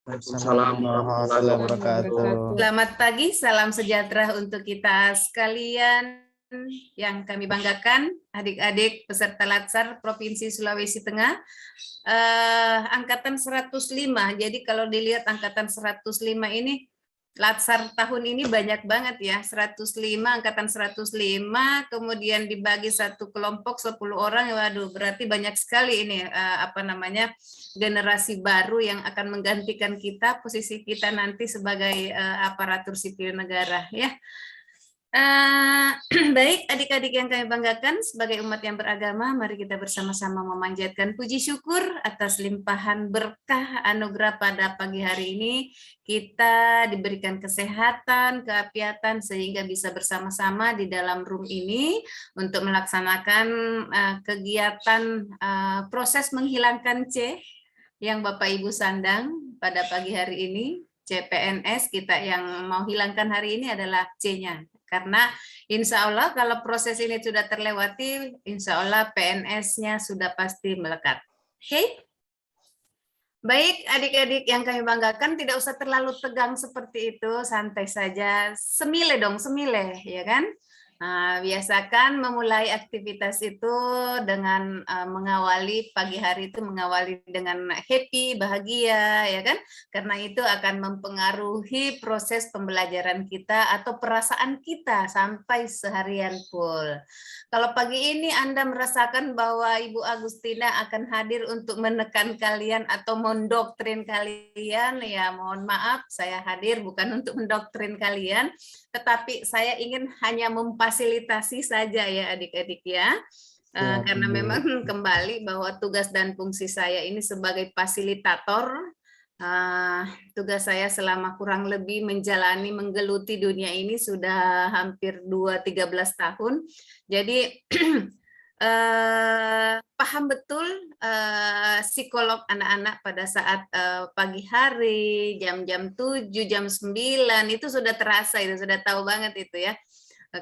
Waalaikumsalam warahmatullahi wabarakatuh. Selamat pagi, salam sejahtera untuk kita sekalian yang kami banggakan, adik-adik peserta Latsar Provinsi Sulawesi Tengah. Angkatan 105, jadi kalau dilihat angkatan 105 ini, Latsar tahun ini banyak banget ya, 105, angkatan 105, kemudian dibagi satu kelompok 10 orang, waduh berarti banyak sekali ini generasi baru yang akan menggantikan kita, posisi kita nanti sebagai aparatur sipil negara ya. Baik adik-adik yang kami banggakan, sebagai umat yang beragama, mari kita bersama-sama memanjatkan puji syukur atas limpahan berkah anugerah pada pagi hari ini. Kita diberikan kesehatan, keapiatan, sehingga bisa bersama-sama di dalam room ini untuk melaksanakan kegiatan proses menghilangkan C yang Bapak Ibu sandang pada pagi hari ini. CPNS kita yang mau hilangkan hari ini adalah C-nya. Karena insya Allah kalau proses ini sudah terlewati, insya Allah PNS-nya sudah pasti melekat. Oke? Baik, adik-adik yang kami banggakan, tidak usah terlalu tegang seperti itu, santai saja, semile dong, semile, ya kan? Nah, biasakan memulai aktivitas itu dengan mengawali pagi hari itu mengawali dengan happy, bahagia, ya kan? Karena itu akan mempengaruhi proses pembelajaran kita atau perasaan kita sampai seharian full. Kalau pagi ini Anda merasakan bahwa Ibu Agustina akan hadir untuk menekan kalian atau mendoktrin kalian, ya mohon maaf, saya hadir bukan untuk mendoktrin kalian, tetapi saya ingin hanya memfasilitasi saja ya adik-adik ya. Karena memang kembali bahwa tugas dan fungsi saya ini sebagai fasilitator. Tugas saya selama kurang lebih menggeluti dunia ini sudah hampir 13 tahun. Jadi paham betul psikolog anak-anak pada saat pagi hari, jam-jam 7, jam 9, itu sudah terasa, itu sudah tahu banget itu ya.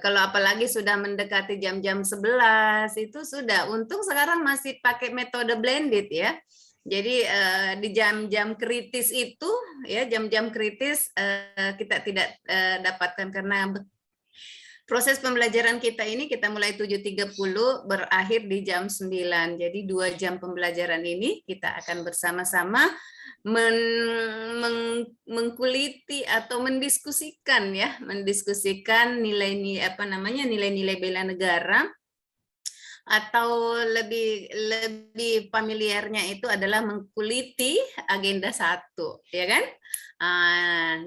Kalau apalagi sudah mendekati jam-jam 11, itu sudah, untung sekarang masih pakai metode blended ya. Jadi di jam-jam kritis itu, ya jam-jam kritis kita tidak dapatkan karena proses pembelajaran kita ini kita mulai 7.30 berakhir di jam 9. Jadi 2 jam pembelajaran ini kita akan bersama-sama mengkuliti atau mendiskusikan nilai-nilai bela negara, atau lebih familiarnya itu adalah mengkuliti agenda 1, ya kan?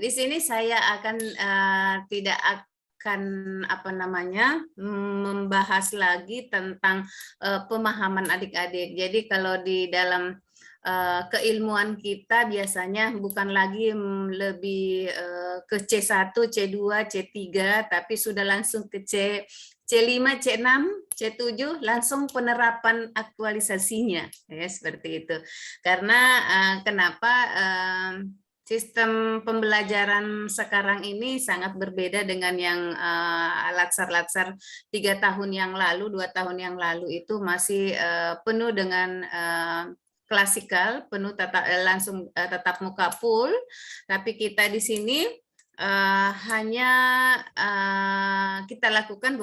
Di sini saya akan tidak akan membahas lagi tentang pemahaman adik-adik. Jadi kalau di dalam keilmuan kita biasanya bukan lagi lebih ke C1, C2, C3, tapi sudah langsung ke C5, C6, C7, langsung penerapan aktualisasinya, ya seperti itu. Karena kenapa sistem pembelajaran sekarang ini sangat berbeda dengan yang latsar-latsar 3 tahun yang lalu, 2 tahun yang lalu itu masih penuh dengan klasikal, penuh langsung tatap muka full, tapi kita di sini kita lakukan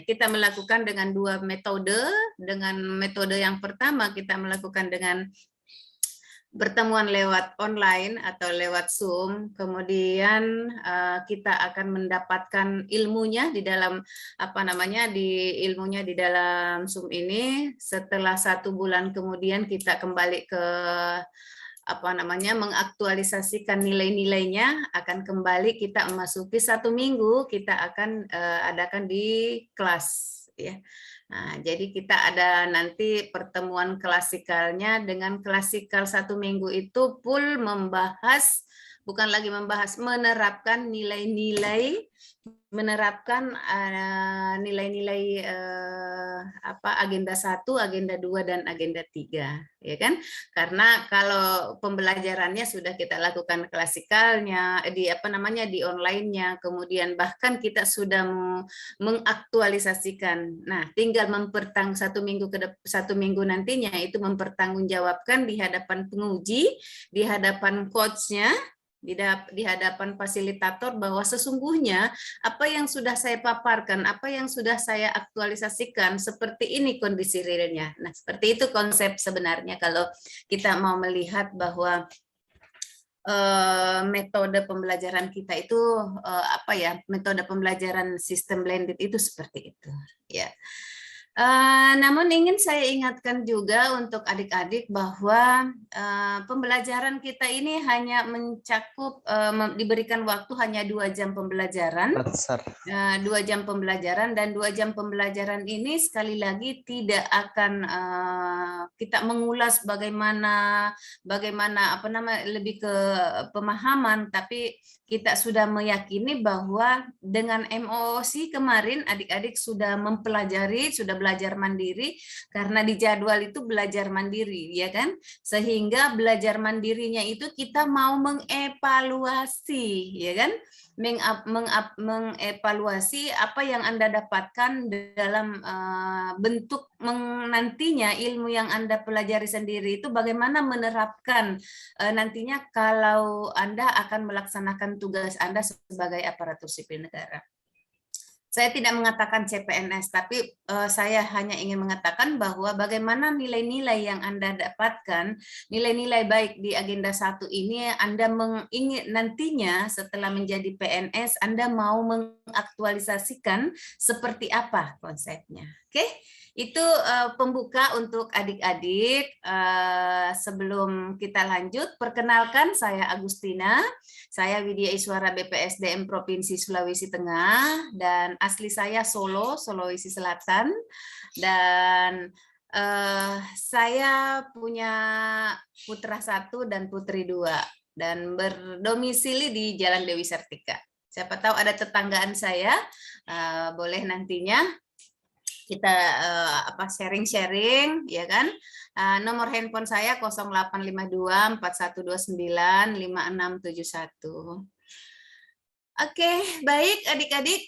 kita melakukan dengan 2 metode. Dengan metode yang pertama kita melakukan dengan pertemuan lewat online atau lewat Zoom, kemudian kita akan mendapatkan ilmunya di dalam ilmunya di dalam Zoom ini. Setelah 1 bulan kemudian kita kembali ke mengaktualisasikan nilai-nilainya, akan kembali kita memasuki 1 minggu kita akan adakan di kelas ya. Nah, jadi kita ada nanti pertemuan klasikalnya. Dengan klasikal 1 minggu itu full membahas, bukan lagi membahas, menerapkan nilai-nilai menerapkan nilai-nilai agenda 1, agenda 2 dan agenda 3, ya kan? Karena kalau pembelajarannya sudah kita lakukan klasikalnya di di online-nya, kemudian bahkan kita sudah mengaktualisasikan. Nah, tinggal satu minggu nantinya itu mempertanggungjawabkan di hadapan penguji, di hadapan coach-nya, di hadapan fasilitator bahwa sesungguhnya apa yang sudah saya paparkan, apa yang sudah saya aktualisasikan, seperti ini kondisi realnya. Nah, seperti itu konsep sebenarnya kalau kita mau melihat bahwa metode pembelajaran kita itu metode pembelajaran sistem blended itu seperti itu, ya. Namun ingin saya ingatkan juga untuk adik-adik bahwa pembelajaran kita ini hanya mencakup diberikan waktu hanya 2 jam pembelajaran. 2 jam pembelajaran, dan 2 jam pembelajaran ini sekali lagi tidak akan kita mengulas bagaimana lebih ke pemahaman, tapi kita sudah meyakini bahwa dengan MOOC kemarin adik-adik sudah mempelajari, sudah belajar mandiri, karena di jadwal itu belajar mandiri, ya kan? Sehingga belajar mandirinya itu kita mau mengevaluasi, ya kan? Mengevaluasi apa yang Anda dapatkan dalam bentuk nantinya ilmu yang Anda pelajari sendiri itu bagaimana menerapkan nantinya kalau Anda akan melaksanakan tugas Anda sebagai aparatur sipil negara. Saya tidak mengatakan CPNS, tapi saya hanya ingin mengatakan bahwa bagaimana nilai-nilai yang Anda dapatkan, nilai-nilai baik di agenda 1 ini, Anda ingin nantinya setelah menjadi PNS, Anda mau mengaktualisasikan seperti apa konsepnya. Oke? Itu pembuka untuk adik-adik. Sebelum kita lanjut, perkenalkan saya Agustina. Saya Widya Iswara BPSDM Provinsi Sulawesi Tengah, dan asli saya Solo, Sulawesi Selatan. Dan saya punya putra 1 dan putri 2, dan berdomisili di Jalan Dewi Sartika. Siapa tahu ada tetanggaan saya, boleh nantinya kita sharing, ya kan? Nomor handphone saya 0852 4129 5671. Oke, baik adik-adik.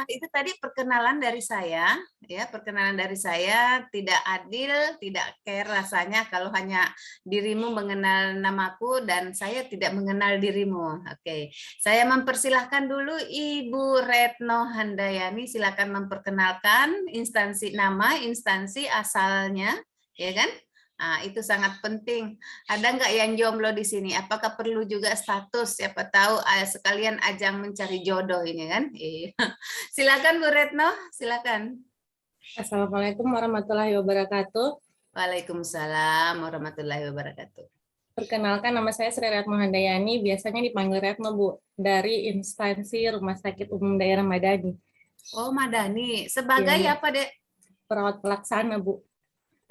Itu tadi perkenalan dari saya, ya, perkenalan dari saya. Tidak adil, tidak care rasanya kalau hanya dirimu mengenal namaku dan saya tidak mengenal dirimu. Oke, saya mempersilahkan dulu Ibu Retno Handayani, silakan memperkenalkan nama, instansi asalnya, ya kan? Nah, itu sangat penting. Ada nggak yang jomblo di sini? Apakah perlu juga status? Siapa tahu sekalian ajang mencari jodoh ini kan? Silakan Bu Retno, silakan. Assalamualaikum warahmatullahi wabarakatuh. Waalaikumsalam warahmatullahi wabarakatuh. Perkenalkan, nama saya Sri Retno Handayani, biasanya dipanggil Retno, Bu, dari instansi Rumah Sakit Umum Daerah Madani. Oh, Madani. Sebagai apa, Dek? Perawat pelaksana, Bu.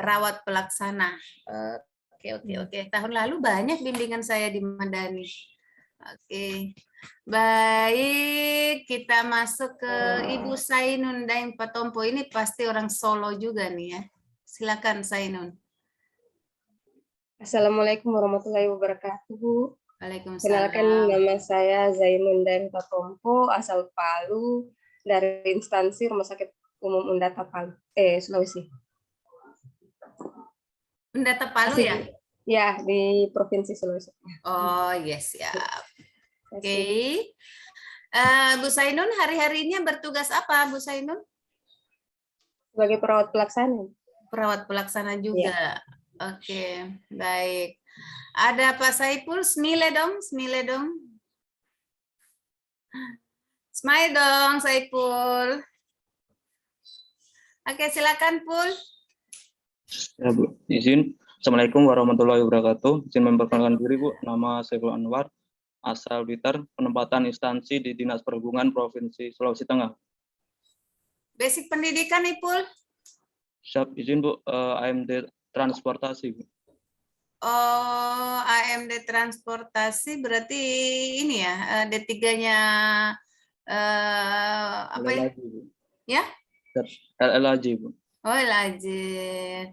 Perawat pelaksana. Oke. Tahun lalu banyak bimbingan saya di Madani. Oke. Baik, kita masuk ke Ibu Sainun Daeng Patompo. Ini pasti orang Solo juga nih ya. Silakan Sainun. Assalamualaikum warahmatullahi wabarakatuh, Bu. Waalaikumsalam. Kenalkan, nama saya Zainun Daeng Patompo, asal Palu, dari instansi Rumah Sakit Umum Undata Palu, Sulawesi. Undata Palu ya? Ya, di Provinsi Sulawesi. Oh, yes, ya. Oke. Bu Sainun, hari-harinya bertugas apa, Bu Sainun? Sebagai perawat pelaksana. Perawat pelaksana juga. Ya. Oke, baik. Ada Pak Saipul, smile dong. Smile dong, Saipul. Oke, silakan, Pul. Ya, Bu. Izin. Assalamualaikum warahmatullahi wabarakatuh. Izin memperkenalkan diri, Bu. Nama Saiful Anwar, asal Blitar, penempatan instansi di Dinas Perhubungan Provinsi Sulawesi Tengah. Basic pendidikan, Ipul? Siap, izin, Bu. AMD Transportasi, Bu. Oh, AMD Transportasi berarti ini ya, D3-nya Apa ya? LLAJ, Bu. Ya? LLAJ, Bu. Oh, Laje.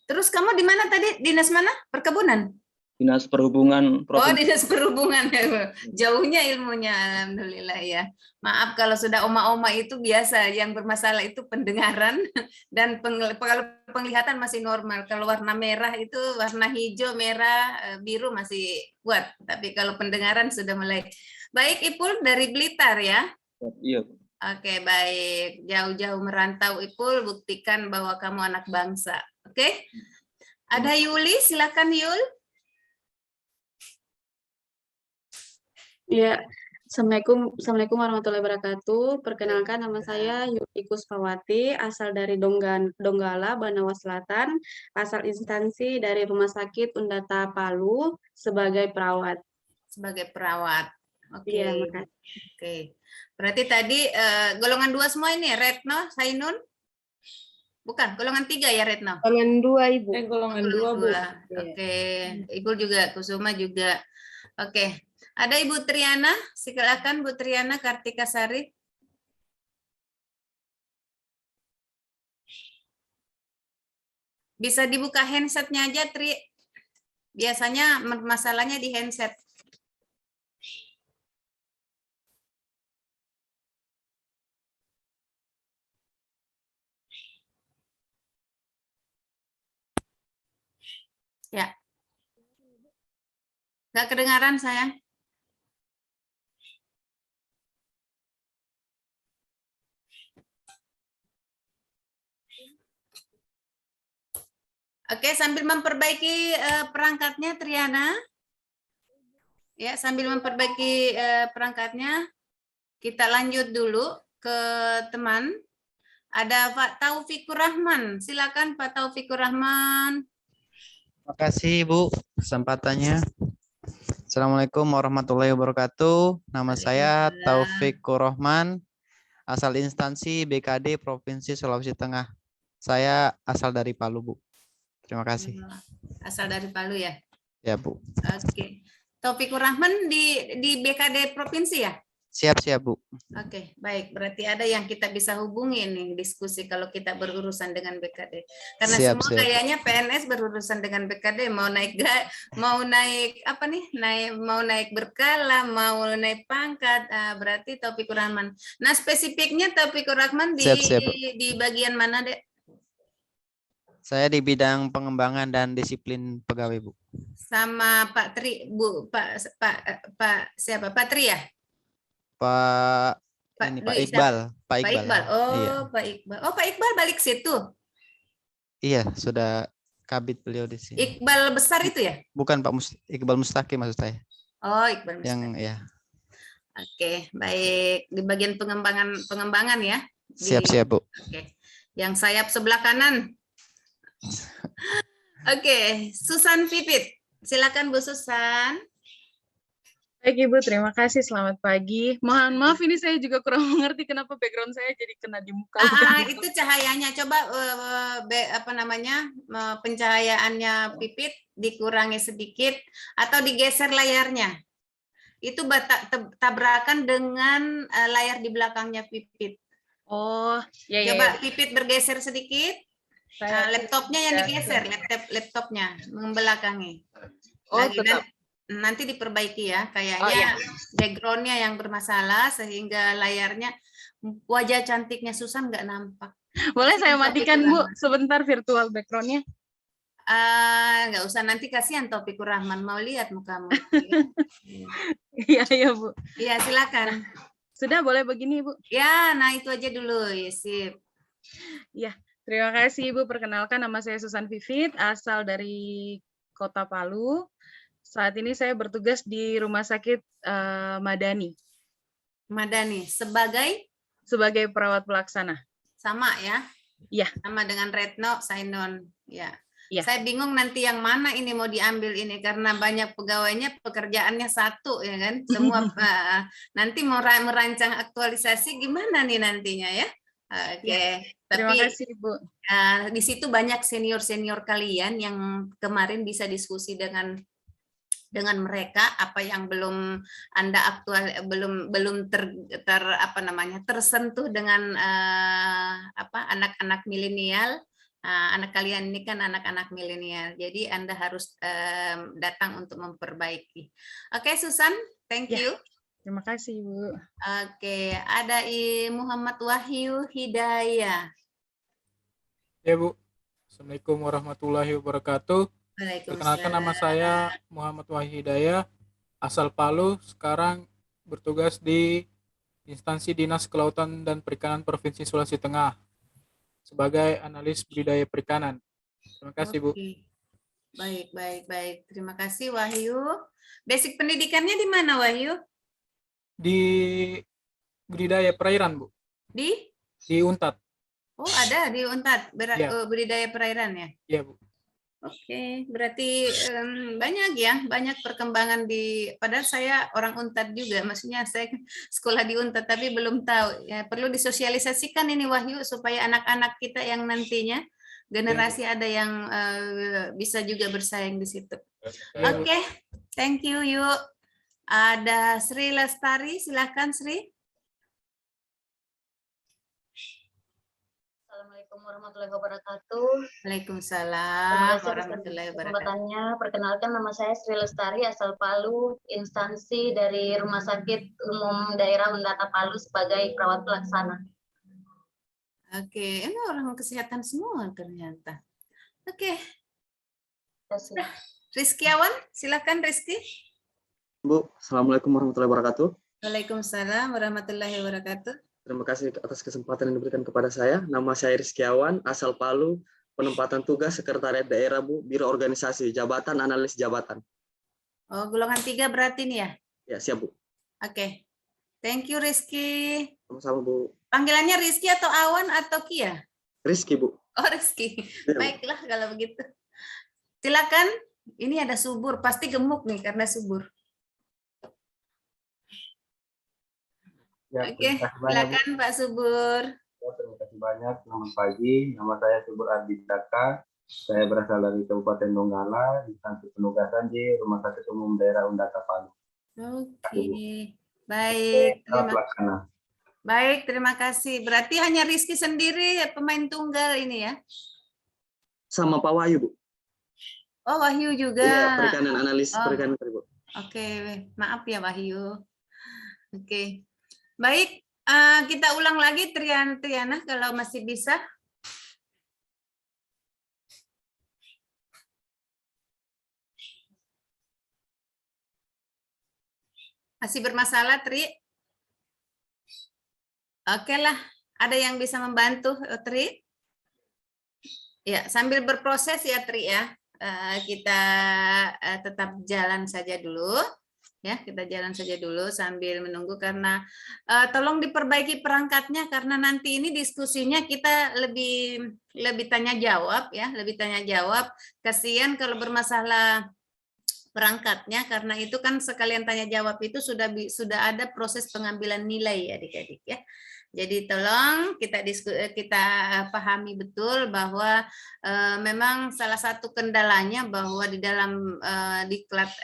Terus kamu di mana tadi? Dinas mana? Perkebunan? Dinas Perhubungan Oh, Provinsi. Dinas Perhubungan. Jauhnya ilmunya, alhamdulillah ya. Maaf kalau sudah oma-oma itu biasa, yang bermasalah itu pendengaran dan kalau penglihatan masih normal. Kalau warna merah itu, warna hijau, merah, biru masih kuat. Tapi kalau pendengaran sudah mulai. Baik, Ipul dari Blitar ya. Iya, Bu. Oke, baik. Jauh-jauh merantau, Ipul, buktikan bahwa kamu anak bangsa. Oke? Ada Yuli, silakan Yul. Ya, Assalamualaikum warahmatullahi wabarakatuh. Perkenalkan, nama saya Yuli Kuspawati, asal dari Donggala, Banawa Selatan, asal instansi dari Rumah Sakit Undata Palu sebagai perawat. Sebagai perawat. Oke. Iya, makasih. Oke. Berarti tadi golongan 2 semua ini ya, Retno, Sainun? Bukan, golongan 3 ya, Retno? Golongan 2, Ibu. Golongan 2, Bu. Oke. Ibu juga, Kusuma juga. Oke. Ada Ibu Triana, silakan Bu Triana Kartika Sari. Bisa dibuka handsetnya aja, Tri. Biasanya masalahnya di handset. Ya. Nggak kedengaran, sayang. Oke, sambil memperbaiki perangkatnya, Triana. Ya, sambil memperbaiki perangkatnya, kita lanjut dulu ke teman. Ada Pak Taufikur Rahman. Silakan Pak Taufikur Rahman. Terima kasih Bu kesempatannya. Assalamualaikum warahmatullahi wabarakatuh. Nama saya Taufikur Rahman, asal instansi BKD Provinsi Sulawesi Tengah. Saya asal dari Palu, Bu. Terima kasih. Asal dari Palu ya? Ya, Bu. Oke. Taufikur Rahman di BKD Provinsi ya? Siap, Bu. Oke, baik. Berarti ada yang kita bisa hubungi nih diskusi kalau kita berurusan dengan BKD. Karena Siap, semua siap. kayaknya PNS berurusan dengan BKD, mau naik apa nih? Mau naik berkala, mau naik pangkat. Berarti Taufikur Rahman. Nah, spesifiknya Taufikur Rahman Siap, Bu. di bagian mana, Dek? Saya di bidang pengembangan dan disiplin pegawai, Bu. Sama Pak Tri, Bu, Pak siapa? Pak Tri ya? Pak Pak ini Dwi, Pak Iqbal, Pak Pak Iqbal. Iqbal. Oh, Iya. Pak Iqbal. Oh, Pak Iqbal balik situ. Iya, sudah kabit beliau di sini. Iqbal besar itu ya? Bukan Pak Iqbal Mustaqim maksud saya. Oh, Iqbal besar. Yang ya. Oke, baik. Di bagian pengembangan ya. Siap, Bu. Oke. Yang sayap sebelah kanan. Oke, Susan Pipit. Silakan Bu Susan. Baik Ibu, terima kasih. Selamat pagi. Mohon maaf ini saya juga kurang mengerti kenapa background saya jadi kena di muka. Itu cahayanya. Coba pencahayaannya Pipit dikurangi sedikit atau digeser layarnya. Itu tabrakan dengan layar di belakangnya Pipit. Oh, ya. Coba Pipit bergeser sedikit. Laptopnya yang digeser, laptopnya membelakangi. Oh, tetap. Nanti diperbaiki ya, kayaknya backgroundnya yang bermasalah sehingga layarnya wajah cantiknya Susan nggak nampak. Boleh saya matikan Bu sebentar virtual backgroundnya? Nggak usah, nanti kasihan Taufikur Rahman mau lihat mukamu. Iya Bu. Iya silakan. Sudah boleh begini Bu? Ya, nah itu aja dulu ya sip. Ya, terima kasih Ibu. Perkenalkan nama saya Susan Vivit, asal dari Kota Palu. Saat ini saya bertugas di Rumah Sakit Madani. Madani sebagai perawat pelaksana. Sama ya? Iya. Sama dengan Retno Sainun. Ya. Ya. Saya bingung nanti yang mana ini mau diambil ini karena banyak pegawainya pekerjaannya satu ya kan. Semua nanti mau merancang aktualisasi gimana nih nantinya ya? Oke. Terima Tapi kasih Bu. Di situ banyak senior kalian yang kemarin bisa diskusi dengan dengan mereka, apa yang belum Anda belum tersentuh dengan anak-anak milenial. Anak kalian ini kan anak-anak milenial, jadi Anda harus datang untuk memperbaiki. Oke, Susan, thank Ya. you. Terima kasih, Bu. Oke, ada Muhammad Wahyu Hidayah. Ya Bu, Assalamualaikum warahmatullahi wabarakatuh. Perkenalkan, nama saya Muhammad Wahyu Hidayah, asal Palu, sekarang bertugas di instansi Dinas Kelautan dan Perikanan Provinsi Sulawesi Tengah sebagai analis budidaya perikanan. Terima kasih Bu. Baik. Terima kasih Wahyu. Basic pendidikannya di mana Wahyu? Di budidaya perairan Bu. Di Untat. Oh, ada di Untat Ya. budidaya perairan ya? Iya Bu. Oke, berarti banyak perkembangan padahal saya orang Untat juga, maksudnya saya sekolah di Untat tapi belum tahu. Ya, perlu disosialisasikan ini Wahyu supaya anak-anak kita yang nantinya generasi ada yang bisa juga bersaing di situ. Oke, thank you yuk. Ada Sri Lestari, silakan Sri. Assalamualaikum warahmatullahi wabarakatuh. Waalaikumsalam warahmatullahi wabarakatuh. Kesempatannya, perkenalkan nama saya Sri Lestari, asal Palu, instansi dari Rumah Sakit Umum Daerah Undata Palu sebagai perawat pelaksana. Oke, ini orang kesehatan semua ternyata. Oke. Rizkiawan, silakan Rizky. Bu, Assalamualaikum warahmatullahi wabarakatuh. Waalaikumsalam warahmatullahi wabarakatuh. Terima kasih atas kesempatan yang diberikan kepada saya. Nama saya Rizkiawan, asal Palu, penempatan tugas Sekretariat Daerah Bu, Biro Organisasi, Jabatan Analis Jabatan. Oh, golongan 3 berarti nih ya? Ya, siap Bu. Oke. Thank you Rizky. Sama-sama Bu. Panggilannya Rizky atau Awan atau Kia? Rizky Bu. Oh, Rizky. Ya, baiklah kalau begitu. Silakan. Ini ada Subur, pasti gemuk nih karena Subur. Ya, oke, silakan Pak Subur. Ya, terima kasih banyak. Selamat pagi. Nama saya Subur Arditaka. Saya berasal dari Kabupaten Donggala, instansi penugasan di Rumah Sakit Umum Daerah Undata Palu. Oke, baik. Terima kasih. Berarti hanya Rizky sendiri pemain tunggal ini ya? Sama Pak Wahyu Bu. Oh, Wahyu juga. Iya, perikanan analis perikanan Bu. Oke, maaf ya Wahyu. Oke. Baik, kita ulang lagi Triana kalau masih bisa. Masih bermasalah, Tri? Oke lah, ada yang bisa membantu, Tri? Ya, sambil berproses ya, Tri ya. Kita tetap jalan saja dulu. Ya, kita jalan saja dulu sambil menunggu karena tolong diperbaiki perangkatnya karena nanti ini diskusinya kita lebih tanya jawab ya, lebih tanya jawab. Kasihan kalau bermasalah perangkatnya karena itu kan sekalian tanya jawab itu sudah ada proses pengambilan nilai ya adik-adik ya. Jadi tolong kita pahami betul bahwa memang salah satu kendalanya bahwa di dalam diklat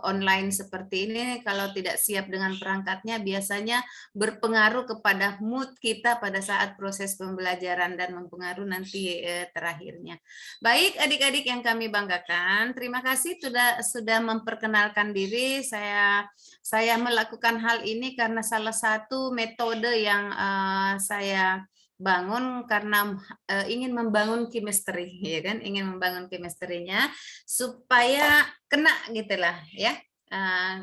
online seperti ini kalau tidak siap dengan perangkatnya biasanya berpengaruh kepada mood kita pada saat proses pembelajaran dan mempengaruhi nanti terakhirnya. Baik adik-adik yang kami banggakan, terima kasih sudah memperkenalkan diri. Saya melakukan hal ini karena salah satu metode yang saya bangun karena ingin membangun chemistry, ya kan? Ingin membangun chemistry-nya supaya kena gitulah, ya.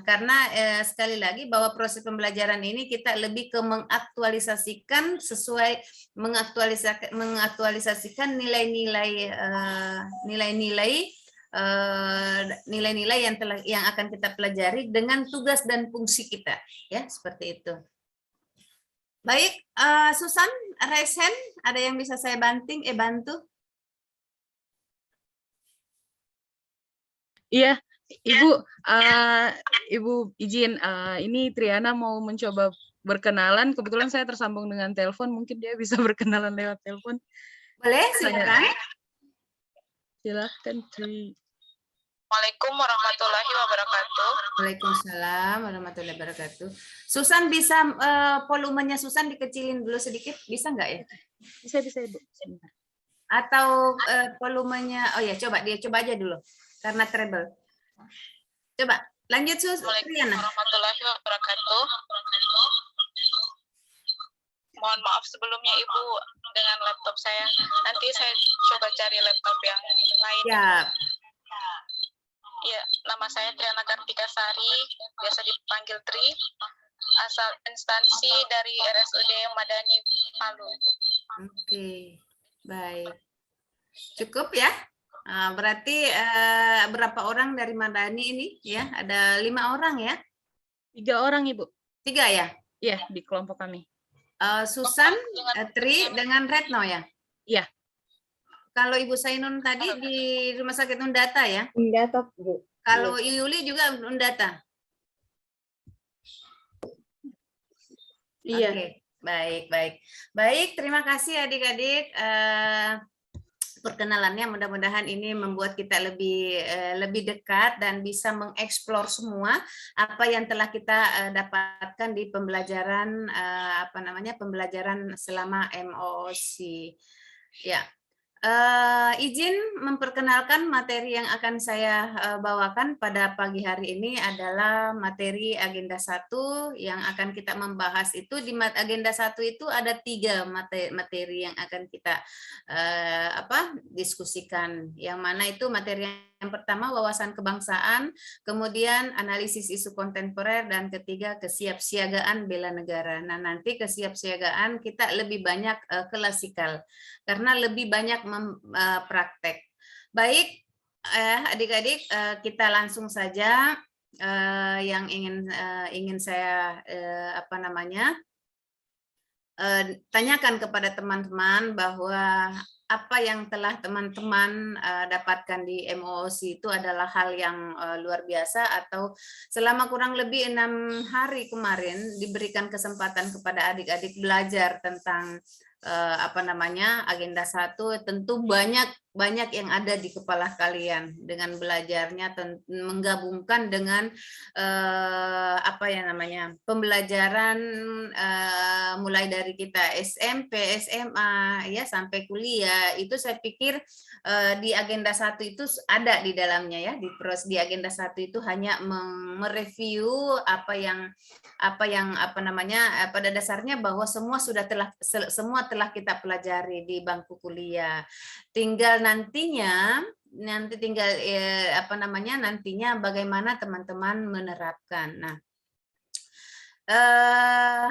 Karena sekali lagi bahwa proses pembelajaran ini kita lebih ke mengaktualisasikan sesuai mengaktualisasikan nilai-nilai yang akan kita pelajari dengan tugas dan fungsi kita, ya seperti itu. Baik, Susan, raise hand, ada yang bisa saya bantu? Iya, Ibu, Ibu izin, ini Triana mau mencoba berkenalan. Kebetulan saya tersambung dengan telepon, mungkin dia bisa berkenalan lewat telepon. Boleh, silakan. Silakan, Tri. Assalamualaikum warahmatullahi wabarakatuh. Waalaikumsalam warahmatullahi wabarakatuh. Susan bisa volumenya Susan dikecilin dulu sedikit, bisa nggak ya? Bisa Ibu. Sebentar. Atau volumenya, oh ya coba aja dulu karena treble. Coba lanjut Assalamualaikum warahmatullahi wabarakatuh. Mohon maaf sebelumnya Ibu dengan laptop saya. Nanti saya coba cari laptop yang lain. Siap. Ya, nama saya Triana Kartika Sari, biasa dipanggil Tri, asal instansi dari RSUD Madani Palu. Oke, baik. Cukup ya? Berarti berapa orang dari Madani ini ya? Ada 5 orang ya? 3 orang Ibu. 3 ya? Iya, di kelompok kami. Susan, Tri dengan Retno ya? Iya. Kalau Ibu Sainun tadi di Rumah Sakit Undata ya? Undata, Bu. Kalau Yuli juga Undata? Iya. Oke, baik. Baik, terima kasih adik-adik. Perkenalannya mudah-mudahan ini membuat kita lebih dekat dan bisa mengeksplor semua apa yang telah kita dapatkan di pembelajaran pembelajaran selama MOOC. Ya. Izin memperkenalkan materi yang akan saya bawakan pada pagi hari ini adalah materi agenda 1 yang akan kita membahas itu. Di agenda 1 itu ada 3 materi yang akan kita diskusikan. Yang mana itu materi yang pertama wawasan kebangsaan, kemudian analisis isu kontemporer, dan ketiga kesiapsiagaan bela negara. Nah, nanti kesiapsiagaan kita lebih banyak klasikal karena lebih banyak praktek. Baik, adik-adik, kita langsung saja yang ingin saya tanyakan kepada teman-teman bahwa apa yang telah teman-teman dapatkan di MOOC itu adalah hal yang luar biasa, atau selama kurang lebih 6 hari kemarin diberikan kesempatan kepada adik-adik belajar tentang agenda 1. Tentu banyak yang ada di kepala kalian dengan belajarnya, menggabungkan dengan pembelajaran mulai dari kita SMP, SMA ya sampai kuliah. Itu saya pikir di agenda 1 itu ada di dalamnya ya. Di agenda 1 itu hanya mereview pada dasarnya bahwa semua telah kita pelajari di bangku kuliah. Tinggal nantinya bagaimana teman-teman menerapkan. Nah,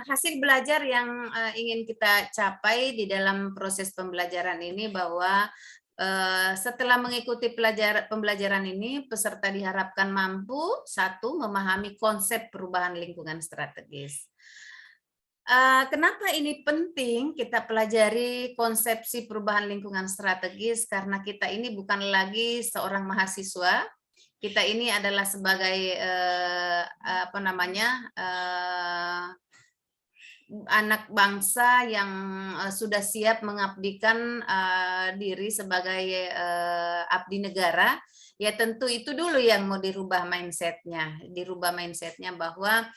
hasil belajar yang ingin kita capai di dalam proses pembelajaran ini bahwa setelah mengikuti pembelajaran ini, peserta diharapkan mampu 1. Memahami konsep perubahan lingkungan strategis. Kenapa ini penting kita pelajari konsepsi perubahan lingkungan strategis? Karena kita ini bukan lagi seorang mahasiswa, kita ini adalah sebagai anak bangsa yang sudah siap mengabdikan diri sebagai abdi negara. Ya tentu itu dulu yang mau dirubah mindsetnya bahwa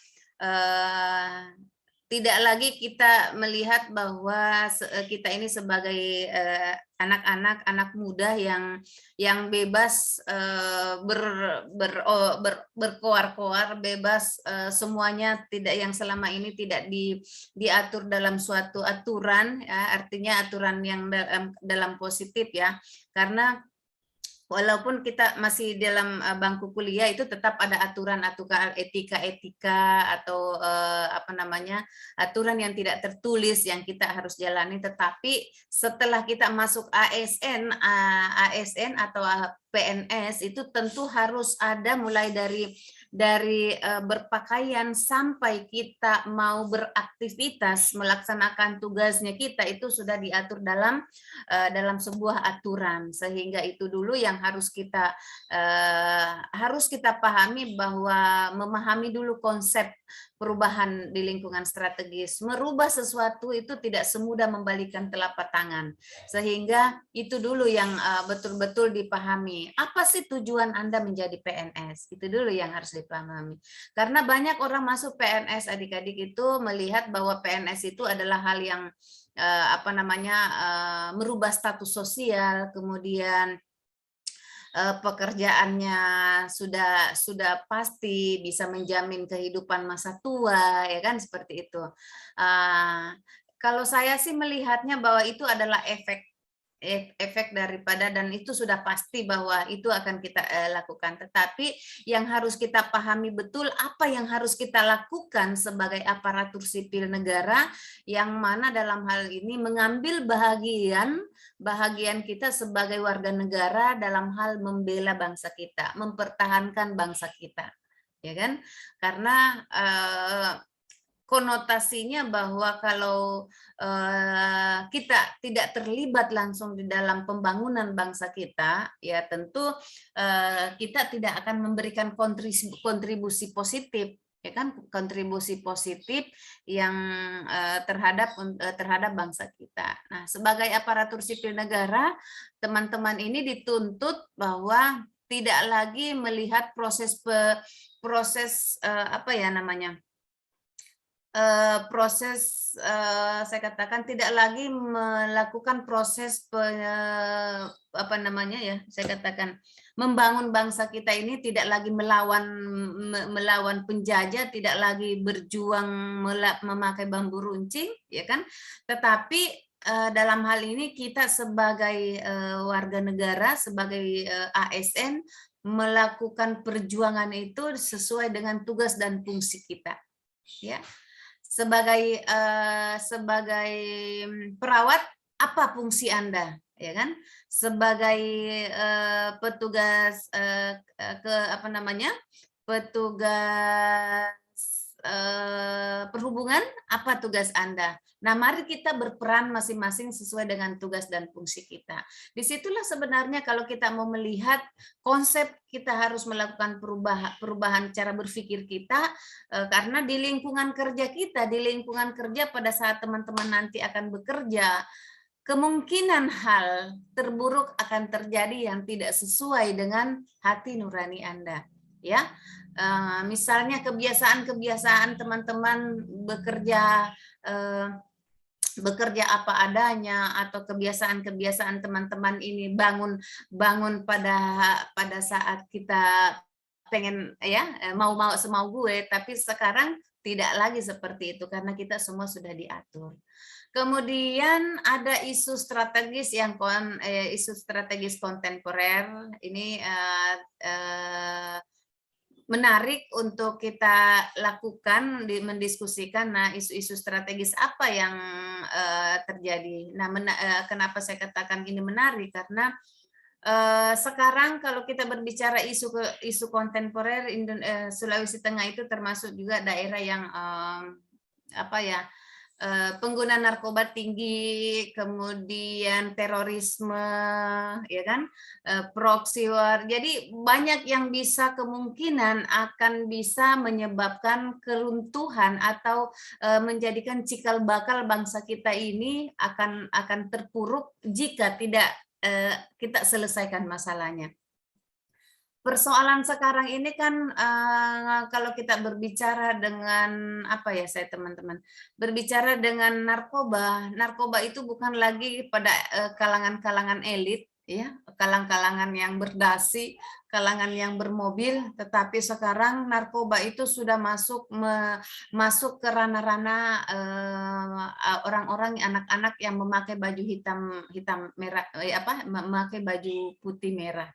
tidak lagi kita melihat bahwa kita ini sebagai anak muda yang bebas berkoar-koar, bebas semuanya yang selama ini tidak diatur dalam suatu aturan, ya, artinya aturan yang dalam positif ya, karena walaupun kita masih dalam bangku kuliah itu tetap ada aturan etika atau aturan yang tidak tertulis yang kita harus jalani. Tetapi setelah kita masuk ASN atau PNS itu tentu harus ada mulai dari berpakaian sampai kita mau beraktivitas melaksanakan tugasnya kita itu sudah diatur dalam sebuah aturan, sehingga itu dulu yang harus kita pahami, bahwa memahami dulu konsep perubahan di lingkungan strategis. Merubah sesuatu itu tidak semudah membalikan telapak tangan, sehingga itu dulu yang betul-betul dipahami. Apa sih tujuan Anda menjadi PNS? Itu dulu yang harus dipahami. Karena banyak orang masuk PNS, adik-adik itu melihat bahwa PNS itu adalah hal yang merubah status sosial, kemudian pekerjaannya sudah pasti bisa menjamin kehidupan masa tua, ya kan, seperti itu. Kalau saya sih melihatnya bahwa itu adalah efek daripada, dan itu sudah pasti bahwa itu akan kita lakukan. Tetapi yang harus kita pahami betul apa yang harus kita lakukan sebagai aparatur sipil negara, yang mana dalam hal ini mengambil bahagian kita sebagai warga negara dalam hal membela bangsa kita, mempertahankan bangsa kita, ya kan? Karena konotasinya bahwa kalau kita tidak terlibat langsung di dalam pembangunan bangsa kita, ya tentu kita tidak akan memberikan kontribusi positif, ya kan, kontribusi positif yang terhadap bangsa kita. Nah, sebagai aparatur sipil negara, teman-teman ini dituntut bahwa tidak lagi melihat proses saya katakan tidak lagi melakukan proses membangun bangsa kita ini, tidak lagi melawan penjajah, tidak lagi berjuang memakai bambu runcing, ya kan, tetapi dalam hal ini kita sebagai warga negara, sebagai ASN, melakukan perjuangan itu sesuai dengan tugas dan fungsi kita, ya. Sebagai perawat, apa fungsi Anda, ya kan? Sebagai petugas perhubungan, apa tugas Anda? Nah, mari kita berperan masing-masing sesuai dengan tugas dan fungsi kita. Disitulah sebenarnya kalau kita mau melihat konsep, kita harus melakukan perubahan cara berpikir kita, karena di lingkungan kerja kita, di lingkungan kerja pada saat teman-teman nanti akan bekerja, kemungkinan hal terburuk akan terjadi yang tidak sesuai dengan hati nurani Anda, ya. Misalnya kebiasaan teman-teman bekerja apa adanya, atau kebiasaan teman-teman ini bangun pada saat kita pengen, ya, mau semau gue, tapi sekarang tidak lagi seperti itu karena kita semua sudah diatur. Kemudian ada isu strategis kontemporer ini menarik untuk kita lakukan, mendiskusikan. Nah, isu-isu strategis apa yang terjadi? Nah, kenapa saya katakan ini menarik? Karena sekarang kalau kita berbicara isu kontemporer, Sulawesi Tengah itu termasuk juga daerah yang pengguna narkoba tinggi, kemudian terorisme, ya kan, proxy war. Jadi banyak yang kemungkinan akan bisa menyebabkan keruntuhan atau menjadikan cikal bakal bangsa kita ini akan terpuruk jika tidak kita selesaikan masalahnya. Persoalan sekarang ini kan kalau kita berbicara dengan teman-teman berbicara dengan narkoba itu bukan lagi pada kalangan-kalangan elit, ya, kalangan yang berdasi, kalangan yang bermobil, tetapi sekarang narkoba itu sudah masuk ke ranah-ranah orang-orang, anak-anak yang memakai baju hitam merah, memakai baju putih merah.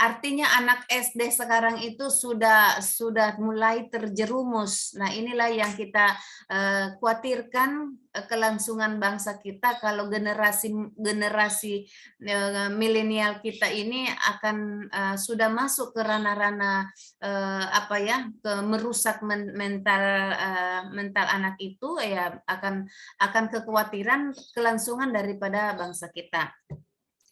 artinya anak SD sekarang itu sudah mulai terjerumus. Nah, inilah yang kita khawatirkan, kelangsungan bangsa kita kalau generasi milenial kita ini akan sudah masuk ke ranah-ranah ke merusak mental anak itu, ya akan kekhawatiran kelangsungan daripada bangsa kita.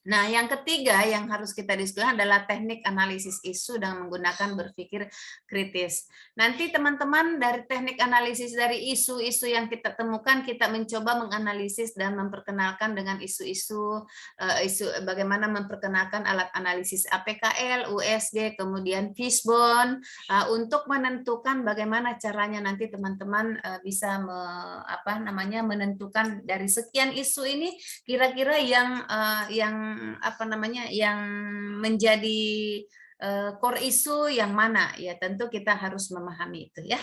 Nah, yang ketiga yang harus kita diskusikan adalah teknik analisis isu dengan menggunakan berpikir kritis. Nanti teman-teman dari teknik analisis dari isu-isu yang kita temukan, kita mencoba menganalisis dan memperkenalkan dengan isu bagaimana memperkenalkan alat analisis APKL, USG, kemudian Fishbone, untuk menentukan bagaimana caranya nanti teman-teman bisa menentukan dari sekian isu ini kira-kira yang menjadi core isu yang mana, ya tentu kita harus memahami itu ya.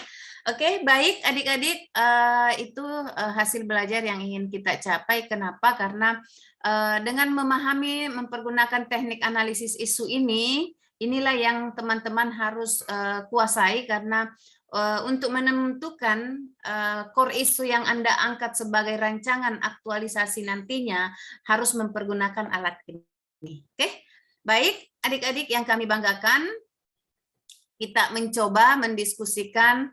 Oke, baik adik-adik, itu hasil belajar yang ingin kita capai. Kenapa? Karena dengan memahami, mempergunakan teknik analisis isu ini, inilah yang teman-teman harus kuasai, karena untuk menentukan core isu yang Anda angkat sebagai rancangan aktualisasi nantinya harus mempergunakan alat ini. Oke, baik adik-adik yang kami banggakan, kita mencoba mendiskusikan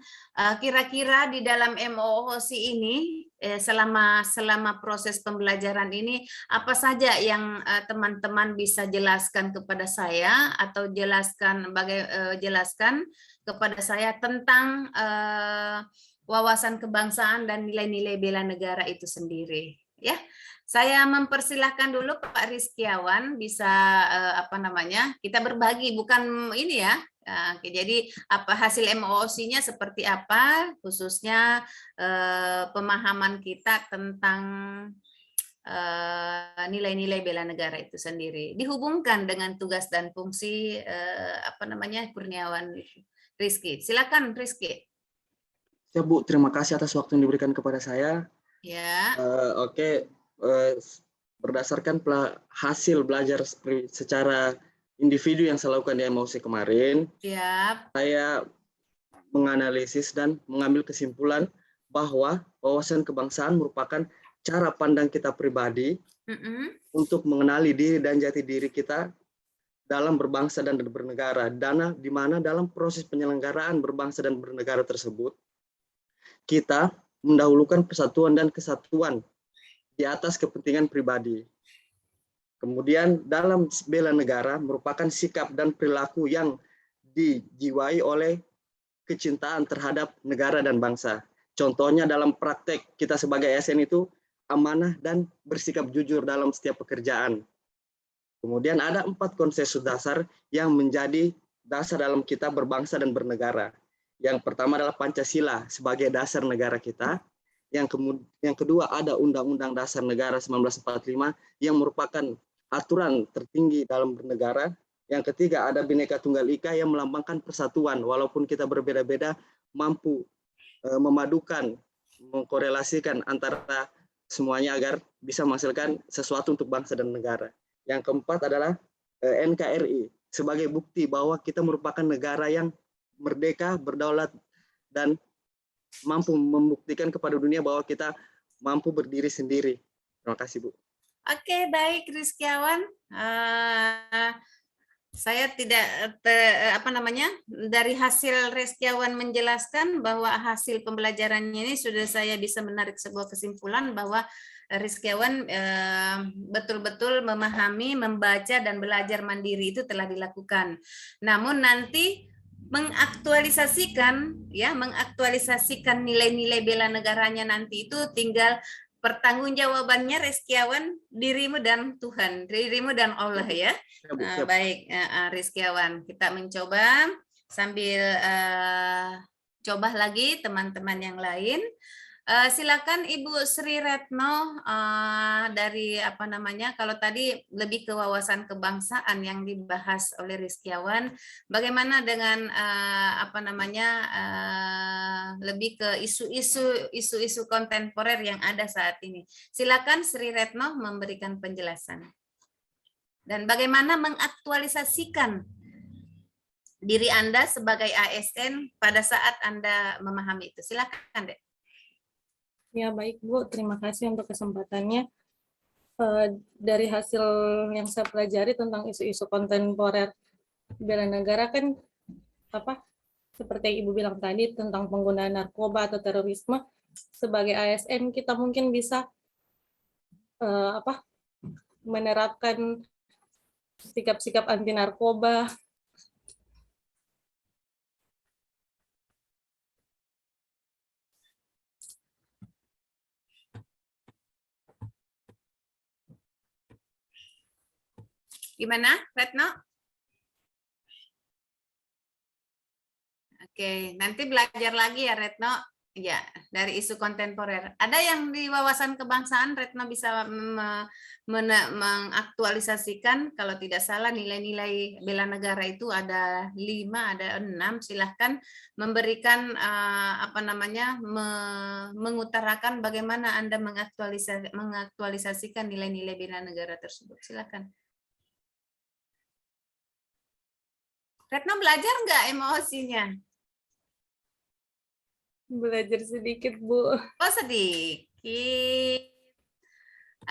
kira-kira di dalam MOOC ini selama proses pembelajaran ini apa saja yang teman-teman bisa jelaskan kepada saya atau jelaskan kepada saya tentang wawasan kebangsaan dan nilai-nilai bela negara itu sendiri, ya. Saya mempersilahkan dulu Pak Rizkiawan bisa kita berbagi, bukan ini ya. Jadi hasil MOOC-nya seperti apa, khususnya pemahaman kita tentang nilai-nilai bela negara itu sendiri dihubungkan dengan tugas dan fungsi Kurniawan Rizky. Silakan Rizky. Ya Bu, terima kasih atas waktu yang diberikan kepada saya. Ya. Oke. Berdasarkan hasil belajar secara individu yang saya lakukan di MOOC kemarin, saya menganalisis dan mengambil kesimpulan bahwa wawasan kebangsaan merupakan cara pandang kita pribadi untuk mengenali diri dan jati diri kita dalam berbangsa dan bernegara. Di mana dalam proses penyelenggaraan berbangsa dan bernegara tersebut, kita mendahulukan persatuan dan kesatuan di atas kepentingan pribadi. Kemudian dalam bela negara merupakan sikap dan perilaku yang dijiwai oleh kecintaan terhadap negara dan bangsa. Contohnya dalam praktek kita sebagai ASN itu amanah dan bersikap jujur dalam setiap pekerjaan. Kemudian ada 4 konsensus dasar yang menjadi dasar dalam kita berbangsa dan bernegara. Yang pertama adalah Pancasila sebagai dasar negara kita. Yang kedua ada Undang-Undang Dasar Negara 1945 yang merupakan aturan tertinggi dalam bernegara. Yang ketiga ada Bhinneka Tunggal Ika yang melambangkan persatuan, walaupun kita berbeda-beda mampu memadukan, mengkorelasikan antara semuanya agar bisa menghasilkan sesuatu untuk bangsa dan negara. Yang keempat adalah NKRI sebagai bukti bahwa kita merupakan negara yang merdeka, berdaulat, dan mampu membuktikan kepada dunia bahwa kita mampu berdiri sendiri. Terima kasih, Bu. Oke, baik Rizkiawan. Saya tidak dari hasil Rizkiawan menjelaskan bahwa hasil pembelajarannya ini sudah saya bisa menarik sebuah kesimpulan bahwa Rizkiawan betul-betul memahami, membaca dan belajar mandiri itu telah dilakukan. Namun nanti mengaktualisasikan nilai-nilai bela negaranya nanti itu tinggal pertanggungjawabannya Rizkiawan, dirimu dan Tuhan, dirimu dan Allah ya. Baik Rizkiawan, kita mencoba sambil coba lagi teman-teman yang lain. Silakan Ibu Sri Retno dari kalau tadi lebih ke wawasan kebangsaan yang dibahas oleh Rizkiawan, bagaimana dengan lebih ke isu-isu kontemporer yang ada saat ini. Silakan Sri Retno memberikan penjelasan. Dan bagaimana mengaktualisasikan diri Anda sebagai ASN pada saat Anda memahami itu. Silakan, Dek. Ya, baik Bu, terima kasih untuk kesempatannya. Dari hasil yang saya pelajari tentang isu-isu kontemporer bela negara kan seperti yang Ibu bilang tadi tentang penggunaan narkoba atau terorisme, sebagai ASN kita mungkin bisa menerapkan sikap-sikap anti narkoba. Gimana, Retno? Oke, nanti belajar lagi ya, Retno. Ya, dari isu kontemporer. Ada yang di wawasan kebangsaan, Retno bisa mengaktualisasikan, kalau tidak salah nilai-nilai bela negara itu ada 5, ada 6. Silahkan memberikan mengutarakan bagaimana Anda mengaktualisasikan nilai-nilai bela negara tersebut. Silahkan. Retno belajar nggak emosinya? Belajar sedikit, Bu. Oh, sedikit.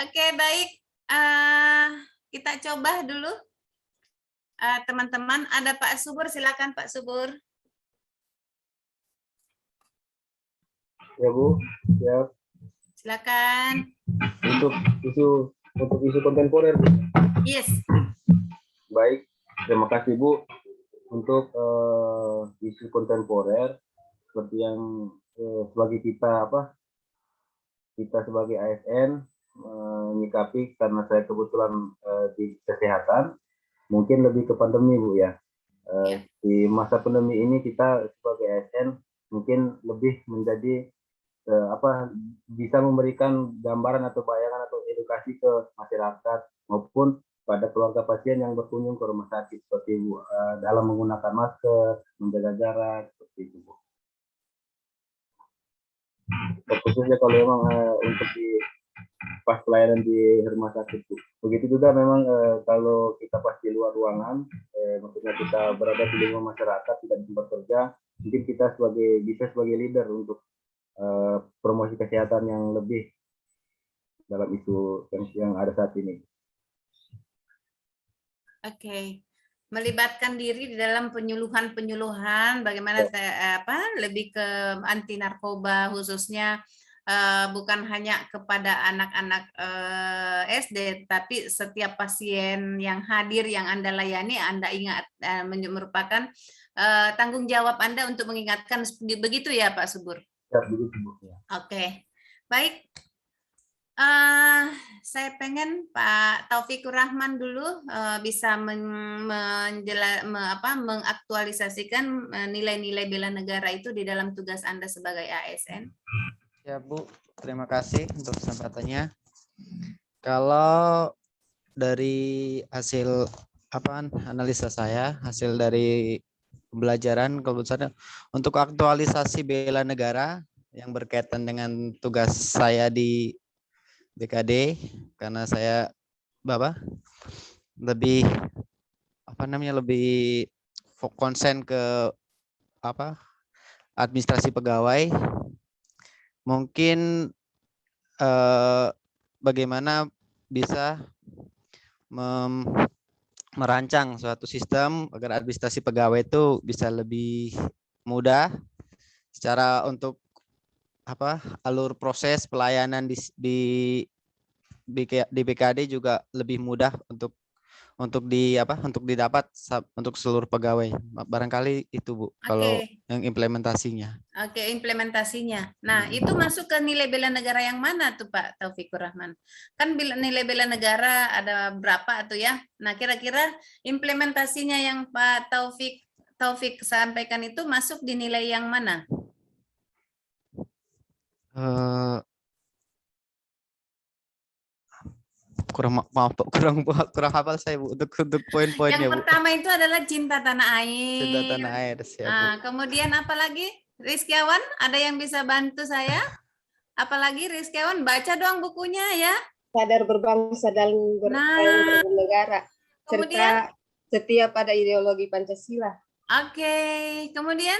Oke, baik. Kita coba dulu. Teman-teman, ada Pak Subur. Silakan, Pak Subur. Ya, Bu. Siap. Silakan. Untuk isu kontemporer, Bu. Yes. Baik. Terima kasih, Bu. Untuk isu kontemporer seperti yang sebagai kita sebagai ASN menyikapi, karena saya kebetulan di kesehatan, mungkin lebih ke pandemi, Bu ya. Di masa pandemi ini kita sebagai ASN mungkin lebih menjadi bisa memberikan gambaran atau bayangan atau edukasi ke masyarakat maupun pada keluarga pasien yang berkunjung ke rumah sakit, seperti Bu, dalam menggunakan masker, menjaga jarak, seperti itu, Bu. Khususnya kalau memang untuk pas pelayanan di rumah sakit, Bu. Begitu juga memang kalau kita pas di luar ruangan, maksudnya kita berada di lingkungan masyarakat, tidak di tempat kerja, mungkin kita bisa sebagai leader untuk promosi kesehatan yang lebih dalam isu yang ada saat ini. Oke, melibatkan diri di dalam penyuluhan bagaimana lebih ke anti narkoba, khususnya bukan hanya kepada anak-anak SD, tapi setiap pasien yang hadir yang Anda layani, Anda ingat merupakan tanggung jawab Anda untuk mengingatkan, begitu ya Pak Subur? Ya, begitu, Bu. Oke, baik. Saya pengen Pak Taufikur Rahman dulu bisa mengaktualisasikan nilai-nilai bela negara itu di dalam tugas Anda sebagai ASN. Ya Bu, terima kasih untuk kesempatannya. Kalau dari hasil analisa saya, hasil dari pembelajaran kebetulan untuk aktualisasi bela negara yang berkaitan dengan tugas saya di BKD, karena saya lebih konsen ke administrasi pegawai, mungkin bagaimana bisa merancang suatu sistem agar administrasi pegawai itu bisa lebih mudah secara untuk alur proses pelayanan di BKD juga lebih mudah untuk didapat untuk seluruh pegawai. Barangkali itu Bu, kalau yang implementasinya. Oke, implementasinya. Nah, itu masuk ke nilai bela negara yang mana tuh Pak Taufikur Rahman? Kan nilai bela negara ada berapa tuh ya? Nah, kira-kira implementasinya yang Pak Taufik sampaikan itu masuk di nilai yang mana? Kurang hafal saya Bu untuk poin-poinnya. Yang pertama itu adalah cinta tanah air. Cinta tanah air, siap, Bu. Kemudian apa lagi? Rizkiawan, ada yang bisa bantu saya? Apalagi Rizkiawan, baca doang bukunya ya. Sadar berbangsa dan bernegara. Kemudian serta setia pada ideologi Pancasila. Oke, kemudian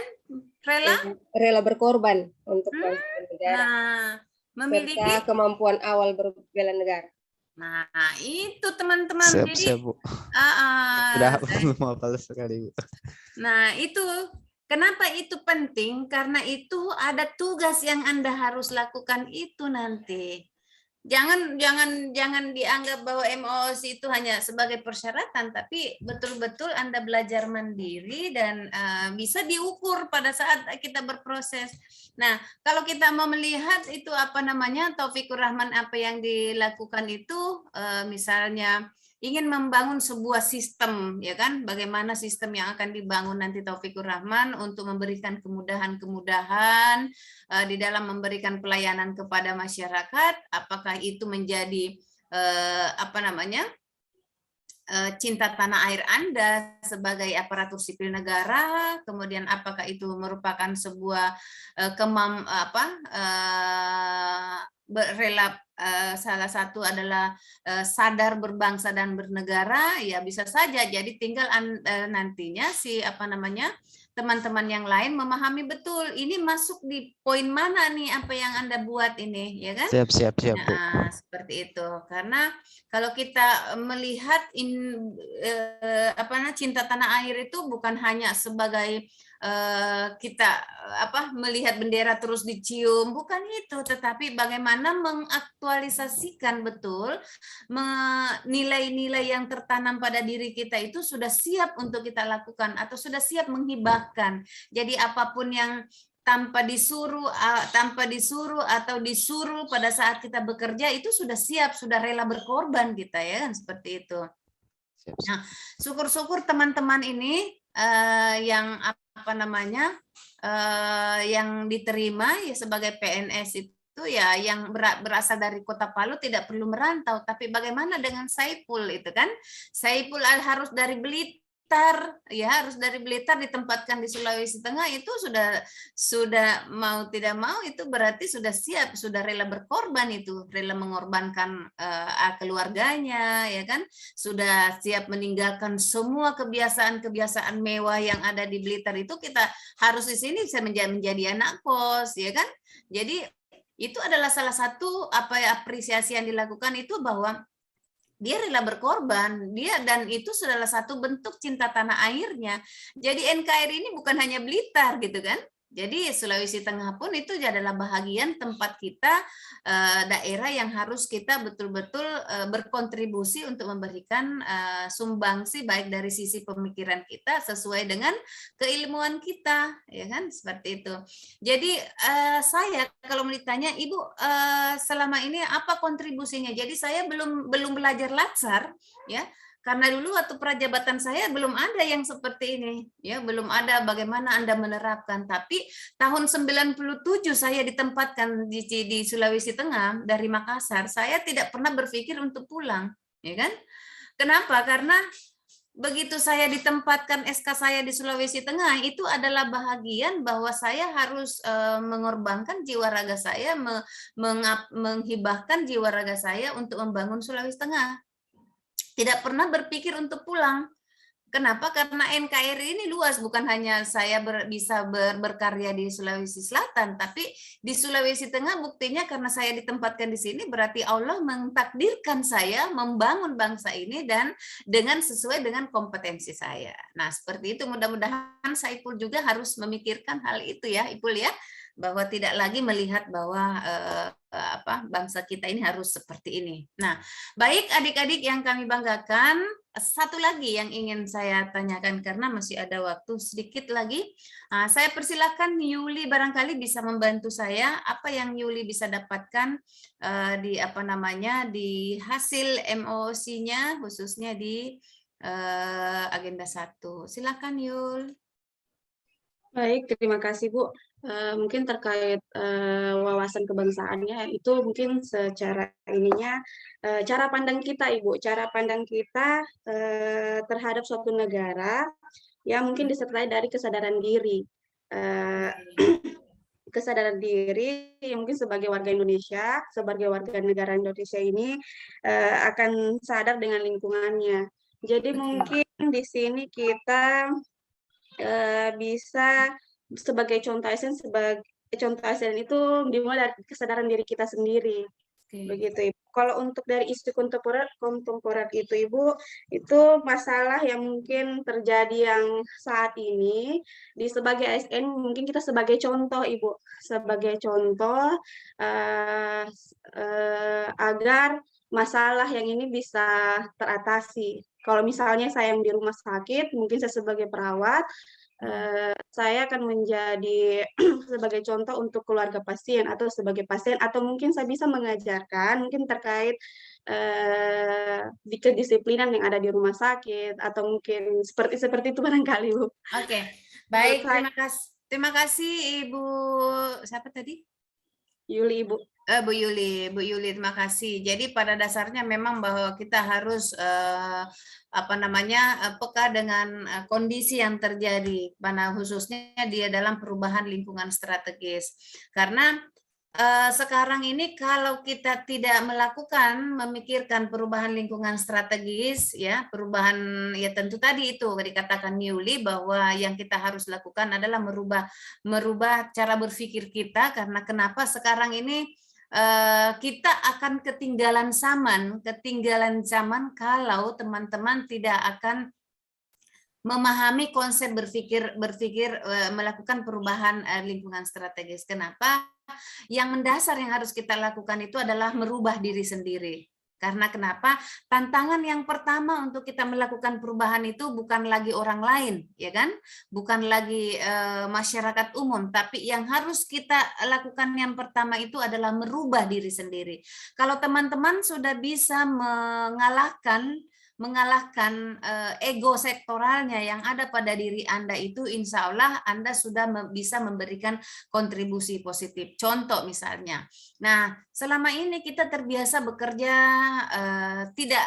rela? Rela berkorban untuk bangsa dan negara. Nah, memiliki serta kemampuan awal berbela negara. Nah, itu teman-teman. Siap, Jadi, siap, Bu. Udah hafal sekali, Bu. Nah, itu kenapa itu penting? Karena itu ada tugas yang Anda harus lakukan itu nanti. Jangan dianggap bahwa emosi itu hanya sebagai persyaratan, tapi betul-betul Anda belajar mandiri dan bisa diukur pada saat kita berproses. Nah, kalau kita mau melihat itu Taufikur Rahman apa yang dilakukan itu, misalnya ingin membangun sebuah sistem, ya kan? Bagaimana sistem yang akan dibangun nanti Taufikur Rahman untuk memberikan kemudahan-kemudahan di dalam memberikan pelayanan kepada masyarakat, apakah itu menjadi cinta tanah air Anda sebagai aparatur sipil negara, kemudian apakah itu merupakan sebuah salah satu adalah sadar berbangsa dan bernegara, ya bisa saja. Jadi tinggal nantinya teman-teman yang lain memahami betul ini masuk di poin mana nih apa yang Anda buat ini, ya kan? Siap, Bu. Nah, seperti itu. Karena kalau kita melihat cinta tanah air itu bukan hanya sebagai kita melihat bendera terus dicium, bukan itu, tetapi bagaimana mengaktualisasikan betul nilai-nilai yang tertanam pada diri kita itu sudah siap untuk kita lakukan atau sudah siap menghibahkan. Jadi apapun yang tanpa disuruh atau disuruh pada saat kita bekerja itu sudah siap, sudah rela berkorban kita, ya kan, seperti itu. Nah, syukur-syukur teman-teman ini yang yang diterima ya sebagai PNS itu ya yang berasal dari Kota Palu tidak perlu merantau, tapi bagaimana dengan Saipul itu kan? Saipul harus dari Blitar, ya harus dari Blitar ditempatkan di Sulawesi Tengah, itu sudah mau tidak mau itu berarti sudah siap, sudah rela berkorban, itu rela mengorbankan keluarganya, ya kan, sudah siap meninggalkan semua kebiasaan-kebiasaan mewah yang ada di Blitar. Itu kita harus di sini bisa menjadi anak kos, ya kan. Jadi itu adalah salah satu apresiasi yang dilakukan itu bahwa dia rela berkorban, dan itu adalah satu bentuk cinta tanah airnya. Jadi NKRI ini bukan hanya Blitar gitu kan. Jadi Sulawesi Tengah pun itu adalah bahagian tempat kita, daerah yang harus kita betul-betul berkontribusi untuk memberikan sumbangsi baik dari sisi pemikiran kita sesuai dengan keilmuan kita, ya kan, seperti itu. Jadi saya kalau ditanya Ibu selama ini apa kontribusinya? Jadi saya belum belajar Latsar, ya. Karena dulu waktu prajabatan saya belum ada yang seperti ini, ya, belum ada bagaimana Anda menerapkan. Tapi tahun 97 saya ditempatkan di Sulawesi Tengah dari Makassar, saya tidak pernah berpikir untuk pulang, ya kan? Kenapa? Karena begitu saya ditempatkan SK saya di Sulawesi Tengah, itu adalah bahagian bahwa saya harus mengorbankan jiwa raga saya, menghibahkan jiwa raga saya untuk membangun Sulawesi Tengah. Tidak pernah berpikir untuk pulang. Kenapa? Karena NKRI ini luas, bukan hanya saya bisa berkarya di Sulawesi Selatan, tapi di Sulawesi Tengah buktinya karena saya ditempatkan di sini berarti Allah mentakdirkan saya membangun bangsa ini dan dengan sesuai dengan kompetensi saya. Nah, seperti itu, mudah-mudahan Saipul juga harus memikirkan hal itu ya, Ipul ya, bahwa tidak lagi melihat bahwa bangsa kita ini harus seperti ini. Nah, baik adik-adik yang kami banggakan, satu lagi yang ingin saya tanyakan karena masih ada waktu sedikit lagi. Saya persilahkan Yuli barangkali bisa membantu saya apa yang Yuli bisa dapatkan di di hasil MOC-nya khususnya di agenda 1. Silakan Yul. Baik, terima kasih Bu. Mungkin terkait wawasan kebangsaannya itu mungkin secara cara pandang kita Ibu, cara pandang kita terhadap suatu negara yang mungkin disertai dari kesadaran diri. Kesadaran diri yang mungkin sebagai warga Indonesia, sebagai warga negara Indonesia ini akan sadar dengan lingkungannya. Jadi mungkin di sini kita bisa sebagai contoh ASN itu dimulai dari kesadaran diri kita sendiri. Begitu Ibu. Kalau untuk dari isu kontemporer itu Ibu, itu masalah yang mungkin terjadi yang saat ini di sebagai ASN, mungkin kita sebagai contoh Ibu, sebagai contoh agar masalah yang ini bisa teratasi. Kalau misalnya saya yang di rumah sakit, mungkin saya sebagai perawat, saya akan menjadi sebagai contoh untuk keluarga pasien atau sebagai pasien, atau mungkin saya bisa mengajarkan mungkin terkait di kedisiplinan yang ada di rumah sakit, atau mungkin seperti itu barangkali Bu. Oke, baik, terima kasih Ibu siapa tadi? Yuli Ibu. Bu Yuli, terima kasih. Jadi pada dasarnya memang bahwa kita harus peka dengan kondisi yang terjadi, mana khususnya dia dalam perubahan lingkungan strategis. Karena sekarang ini kalau kita tidak memikirkan perubahan lingkungan strategis, ya perubahan ya tentu tadi itu dikatakan Yuli bahwa yang kita harus lakukan adalah merubah cara berpikir kita. Karena kenapa sekarang ini kita akan ketinggalan zaman kalau teman-teman tidak akan memahami konsep berpikir melakukan perubahan lingkungan strategis. Kenapa? Yang mendasar yang harus kita lakukan itu adalah merubah diri sendiri. Karena kenapa? Tantangan yang pertama untuk kita melakukan perubahan itu bukan lagi orang lain, ya kan? Bukan lagi masyarakat umum, tapi yang harus kita lakukan yang pertama itu adalah merubah diri sendiri. Kalau teman-teman sudah bisa mengalahkan ego sektoralnya yang ada pada diri Anda itu, insya Allah Anda sudah bisa memberikan kontribusi positif. Contoh misalnya, nah selama ini kita terbiasa bekerja tidak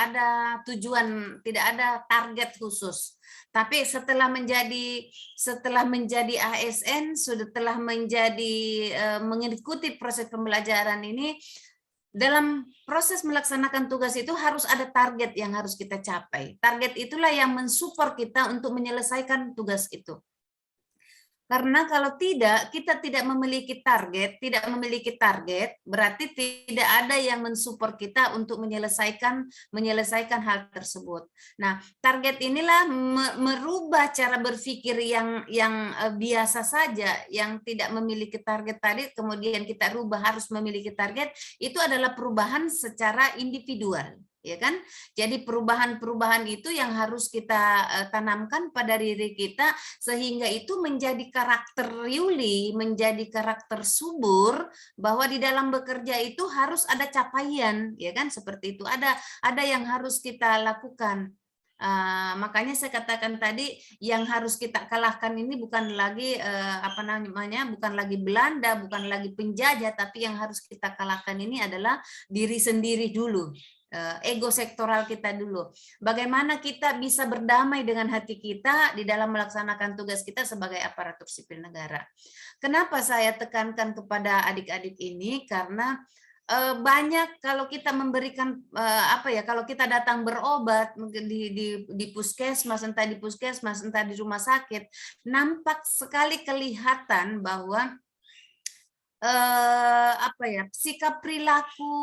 ada tujuan, tidak ada target khusus. Tapi setelah menjadi ASN, setelah mengikuti proses pembelajaran ini, dalam proses melaksanakan tugas itu harus ada target yang harus kita capai. Target itulah yang mensupport kita untuk menyelesaikan tugas itu. Karena kalau kita tidak memiliki target, berarti tidak ada yang mensupport kita untuk menyelesaikan hal tersebut. Nah, target inilah merubah cara berpikir yang biasa saja, yang tidak memiliki target tadi, kemudian kita rubah harus memiliki target, itu adalah perubahan secara individual. Ya kan? Jadi perubahan-perubahan itu yang harus kita tanamkan pada diri kita, sehingga itu menjadi karakter Yuli, menjadi karakter subur, bahwa di dalam bekerja itu harus ada capaian, ya kan? Seperti itu, ada yang harus kita lakukan. Makanya saya katakan tadi, yang harus kita kalahkan ini bukan lagi bukan lagi Belanda, bukan lagi penjajah, tapi yang harus kita kalahkan ini adalah diri sendiri dulu. Ego sektoral kita dulu. Bagaimana kita bisa berdamai dengan hati kita di dalam melaksanakan tugas kita sebagai aparatur sipil negara. Kenapa saya tekankan kepada adik-adik ini? Karena banyak kalau kita memberikan kalau kita datang berobat di puskesmas, entah di puskesmas, entah di rumah sakit, nampak sekali kelihatan bahwa sikap perilaku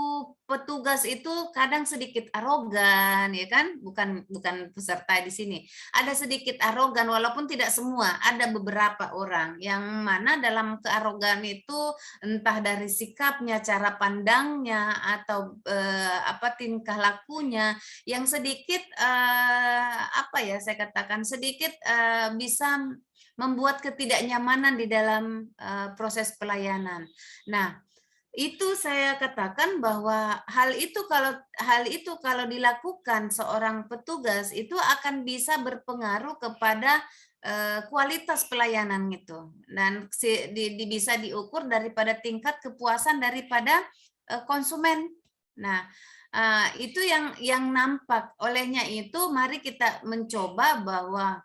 petugas itu kadang sedikit arogan, ya kan? Bukan peserta di sini. Ada sedikit arogan, walaupun tidak semua. Ada beberapa orang yang mana dalam kearogan itu entah dari sikapnya, cara pandangnya, atau tingkah lakunya yang sedikit saya katakan sedikit bisa membuat ketidaknyamanan di dalam proses pelayanan. Nah, itu saya katakan bahwa hal itu kalau dilakukan seorang petugas itu akan bisa berpengaruh kepada kualitas pelayanan itu, dan bisa diukur daripada tingkat kepuasan daripada konsumen. Nah, itu yang nampak. Olehnya itu mari kita mencoba bahwa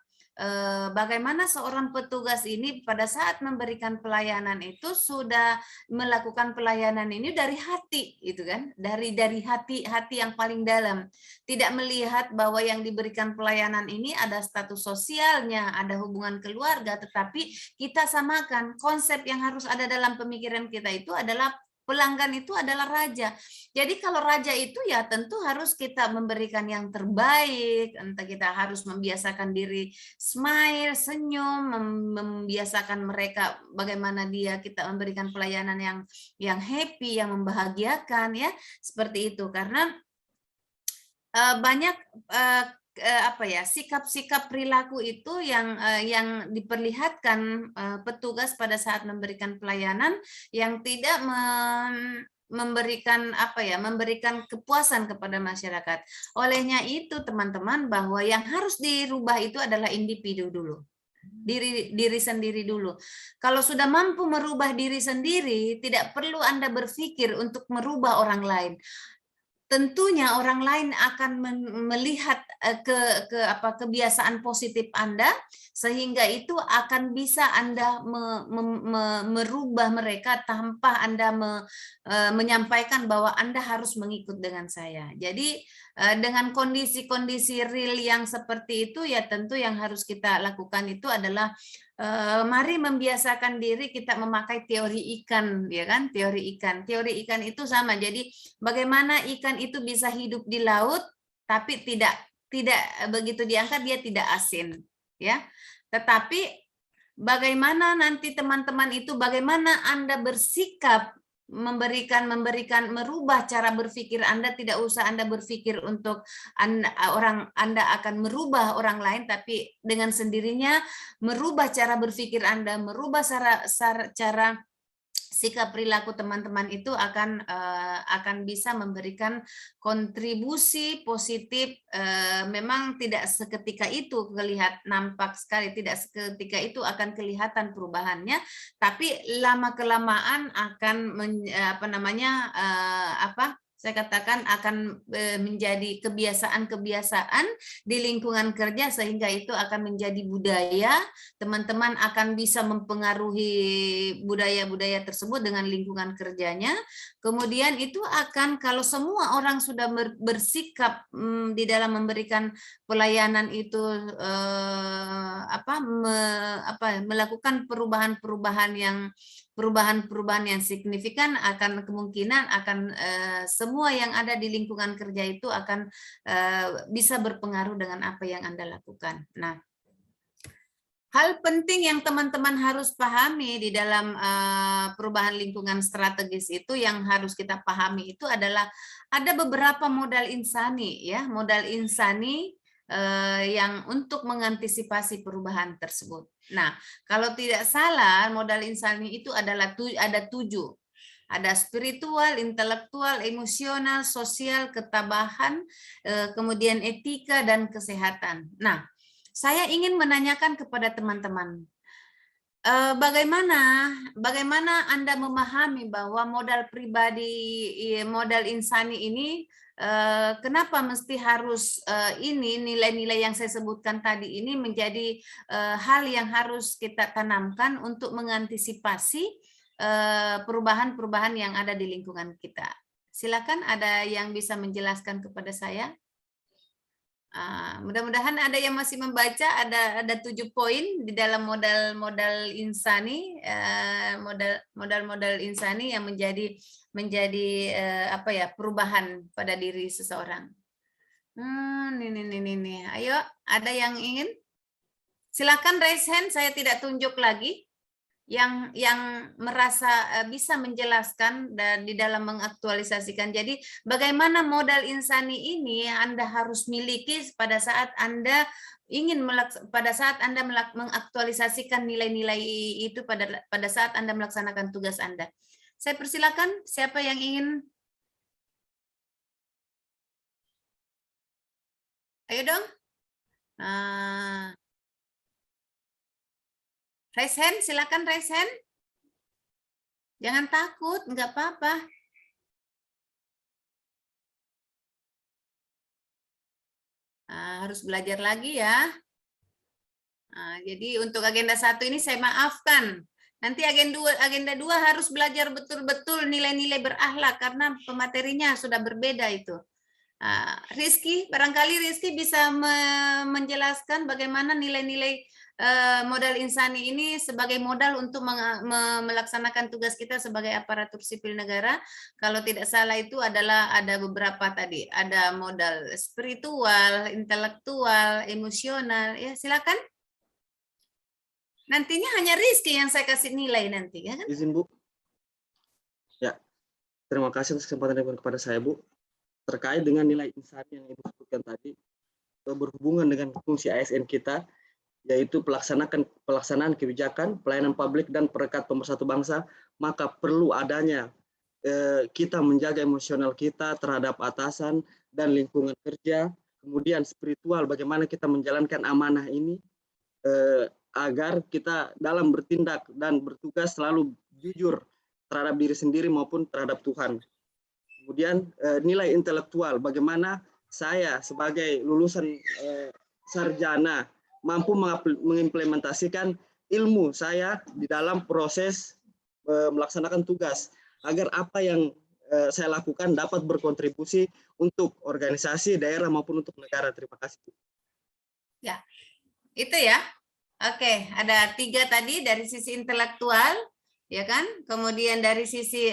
bagaimana seorang petugas ini pada saat memberikan pelayanan itu sudah melakukan pelayanan ini dari hati, gitu kan? Dari hati yang paling dalam. Tidak melihat bahwa yang diberikan pelayanan ini ada status sosialnya, ada hubungan keluarga, tetapi kita samakan konsep yang harus ada dalam pemikiran kita itu adalah pelanggan itu adalah raja. Jadi kalau raja itu ya tentu harus kita memberikan yang terbaik, entah kita harus membiasakan diri smile, senyum, membiasakan mereka bagaimana kita memberikan pelayanan yang happy, yang membahagiakan, ya, seperti itu. Karena banyak sikap-sikap perilaku itu yang diperlihatkan petugas pada saat memberikan pelayanan yang tidak memberikan kepuasan kepada masyarakat. Olehnya itu teman-teman, bahwa yang harus dirubah itu adalah individu dulu. Diri sendiri dulu. Kalau sudah mampu merubah diri sendiri, tidak perlu Anda berpikir untuk merubah orang lain. Tentunya orang lain akan melihat kebiasaan positif Anda, sehingga itu akan bisa Anda merubah mereka tanpa Anda menyampaikan bahwa Anda harus mengikut dengan saya. Jadi dengan kondisi-kondisi real yang seperti itu, ya tentu yang harus kita lakukan itu adalah mari membiasakan diri kita memakai teori ikan, ya kan? Teori ikan itu sama. Jadi bagaimana ikan itu bisa hidup di laut tapi tidak begitu diangkat dia tidak asin, ya. Tetapi bagaimana nanti teman-teman itu, bagaimana Anda bersikap merubah cara berpikir Anda. Tidak usah Anda berpikir untuk Anda akan merubah orang lain, tapi dengan sendirinya merubah cara berpikir Anda, merubah cara sikap perilaku teman-teman itu akan bisa memberikan kontribusi positif. Memang tidak seketika itu nampak sekali, tidak seketika itu akan kelihatan perubahannya, tapi lama kelamaan akan saya katakan akan menjadi kebiasaan-kebiasaan di lingkungan kerja, sehingga itu akan menjadi budaya. Teman-teman akan bisa mempengaruhi budaya-budaya tersebut dengan lingkungan kerjanya. Kemudian itu akan, kalau semua orang sudah bersikap di dalam memberikan pelayanan itu melakukan perubahan-perubahan yang signifikan, akan kemungkinan semua yang ada di lingkungan kerja itu akan bisa berpengaruh dengan apa yang Anda lakukan. Nah, hal penting yang teman-teman harus pahami di dalam perubahan lingkungan strategis itu, yang harus kita pahami itu adalah ada beberapa modal insani, ya, modal insani yang untuk mengantisipasi perubahan tersebut. Nah, kalau tidak salah, modal insani itu ada 7. Ada spiritual, intelektual, emosional, sosial, ketabahan, kemudian etika, dan kesehatan. Nah, saya ingin menanyakan kepada teman-teman, bagaimana Anda memahami bahwa modal pribadi, modal insani ini, kenapa mesti harus ini nilai-nilai yang saya sebutkan tadi ini menjadi hal yang harus kita tanamkan untuk mengantisipasi perubahan-perubahan yang ada di lingkungan kita. Silakan, ada yang bisa menjelaskan kepada saya? Mudah-mudahan ada yang masih membaca. Ada 7 poin di dalam modal insani, modal insani yang menjadi perubahan pada diri seseorang. Nih. Ayo, ada yang ingin? Silakan raise hand, saya tidak tunjuk lagi. Yang merasa bisa menjelaskan dan di dalam mengaktualisasikan. Jadi bagaimana modal insani ini Anda harus miliki pada saat Anda mengaktualisasikan nilai-nilai itu pada saat Anda melaksanakan tugas Anda. Saya persilakan, siapa yang ingin? Ayo dong. Raise hand, silakan raise hand. Jangan takut, nggak apa-apa. Harus belajar lagi ya. Nah, jadi untuk agenda 1 ini saya maafkan. Nanti agenda 2 harus belajar betul-betul nilai-nilai berakhlak karena pematerinya sudah berbeda itu. Rizky, barangkali Rizky bisa menjelaskan bagaimana nilai-nilai modal insani ini sebagai modal untuk melaksanakan tugas kita sebagai aparatur sipil negara. Kalau tidak salah itu adalah ada beberapa tadi, ada modal spiritual, intelektual, emosional. Ya, silakan. Nantinya hanya Rizky yang saya kasih nilai nanti, ya kan? Izin Bu. Ya, terima kasih atas kesempatan yang kepada saya Bu. Terkait dengan nilai insani yang Ibu sebutkan tadi, berhubungan dengan fungsi ASN kita, yaitu pelaksanaan kebijakan, pelayanan publik dan perekat pemersatu bangsa, maka perlu adanya kita menjaga emosional kita terhadap atasan dan lingkungan kerja, kemudian spiritual, bagaimana kita menjalankan amanah ini, agar kita dalam bertindak dan bertugas selalu jujur terhadap diri sendiri maupun terhadap Tuhan. Kemudian nilai intelektual, bagaimana saya sebagai lulusan sarjana mampu mengimplementasikan ilmu saya di dalam proses melaksanakan tugas, agar apa yang saya lakukan dapat berkontribusi untuk organisasi, daerah maupun untuk negara. Terima kasih. Ya, itu ya. Oke, ada 3 tadi dari sisi intelektual, ya kan? Kemudian dari sisi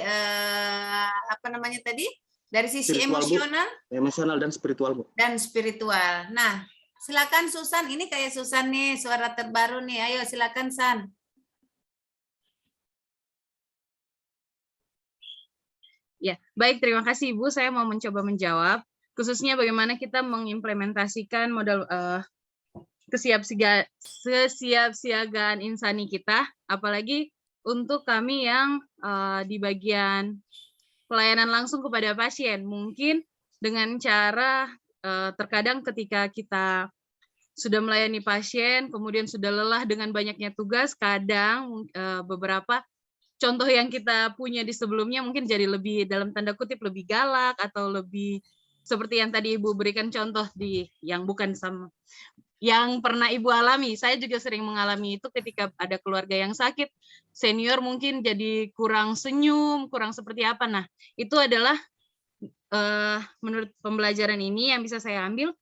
apa namanya tadi? Dari sisi Spiritual, emosional, Bu. Emosional dan spiritual, Bu. Dan spiritual. Nah, silakan Susan. Ini kayak Susan nih, suara terbaru nih. Ayo, silakan San. Ya, baik. Terima kasih Ibu. Saya mau mencoba menjawab, khususnya bagaimana kita mengimplementasikan modal kesiapsiagaan insani kita, apalagi untuk kami yang di bagian pelayanan langsung kepada pasien. Mungkin dengan cara terkadang ketika kita sudah melayani pasien, kemudian sudah lelah dengan banyaknya tugas, kadang beberapa contoh yang kita punya di sebelumnya mungkin jadi lebih, dalam tanda kutip, lebih galak atau lebih seperti yang tadi Ibu berikan contoh di yang bukan sama yang pernah Ibu alami. Saya juga sering mengalami itu ketika ada keluarga yang sakit, senior mungkin jadi kurang senyum, kurang seperti apa. Nah, itu adalah menurut pembelajaran ini yang bisa saya ambil,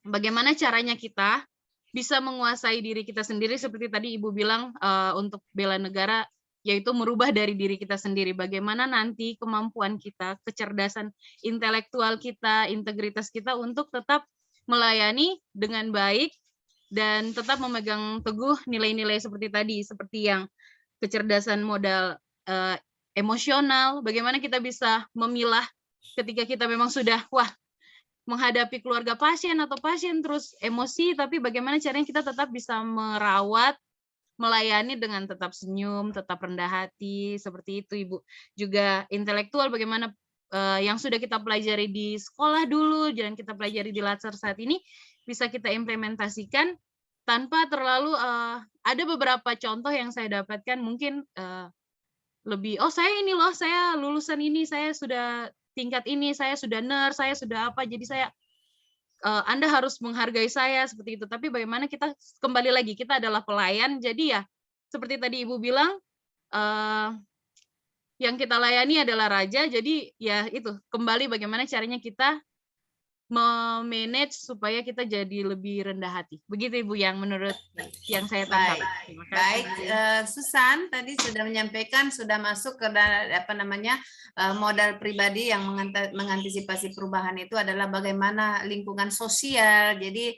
bagaimana caranya kita bisa menguasai diri kita sendiri, seperti tadi Ibu bilang untuk bela negara, yaitu merubah dari diri kita sendiri. Bagaimana nanti kemampuan kita, kecerdasan intelektual kita, integritas kita untuk tetap melayani dengan baik dan tetap memegang teguh nilai-nilai seperti tadi, seperti yang kecerdasan modal emosional, bagaimana kita bisa memilah ketika kita memang sudah menghadapi keluarga pasien atau pasien terus emosi, tapi bagaimana caranya kita tetap bisa merawat, melayani dengan tetap senyum, tetap rendah hati, seperti itu Ibu. Juga intelektual, bagaimana yang sudah kita pelajari di sekolah dulu, dan kita pelajari di Latsar saat ini, bisa kita implementasikan tanpa terlalu, ada beberapa contoh yang saya dapatkan, mungkin lebih, oh saya ini loh, saya lulusan ini, saya sudah tingkat ini, saya sudah nurse, saya sudah apa, jadi saya, Anda harus menghargai saya, seperti itu. Tapi bagaimana kita, kembali lagi, kita adalah pelayan, jadi ya, seperti tadi Ibu bilang, yang kita layani adalah raja, jadi ya itu, kembali bagaimana caranya kita memanage supaya kita jadi lebih rendah hati. Begitu Ibu yang menurut yang saya tangkap. Baik, Susan tadi sudah menyampaikan, sudah masuk ke apa namanya modal pribadi yang mengantisipasi perubahan itu adalah bagaimana lingkungan sosial. Jadi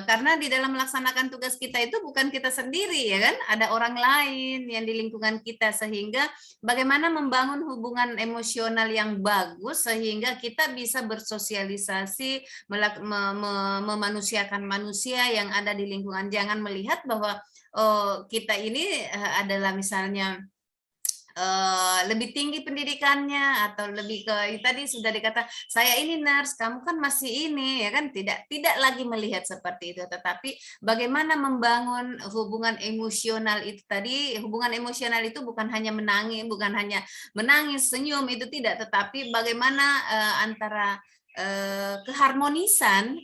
karena di dalam melaksanakan tugas kita itu bukan kita sendiri, ya kan? Ada orang lain yang di lingkungan kita, sehingga bagaimana membangun hubungan emosional yang bagus sehingga kita bisa bersosialisasi, memanusiakan manusia yang ada di lingkungan. Jangan melihat bahwa kita ini adalah misalnya lebih tinggi pendidikannya atau lebih ke tadi sudah dikata saya ini nurse, kamu kan masih ini, ya kan? Tidak lagi melihat seperti itu, tetapi bagaimana membangun hubungan emosional itu tadi. Hubungan emosional itu bukan hanya menangis, senyum, itu tidak, tetapi bagaimana antara keharmonisan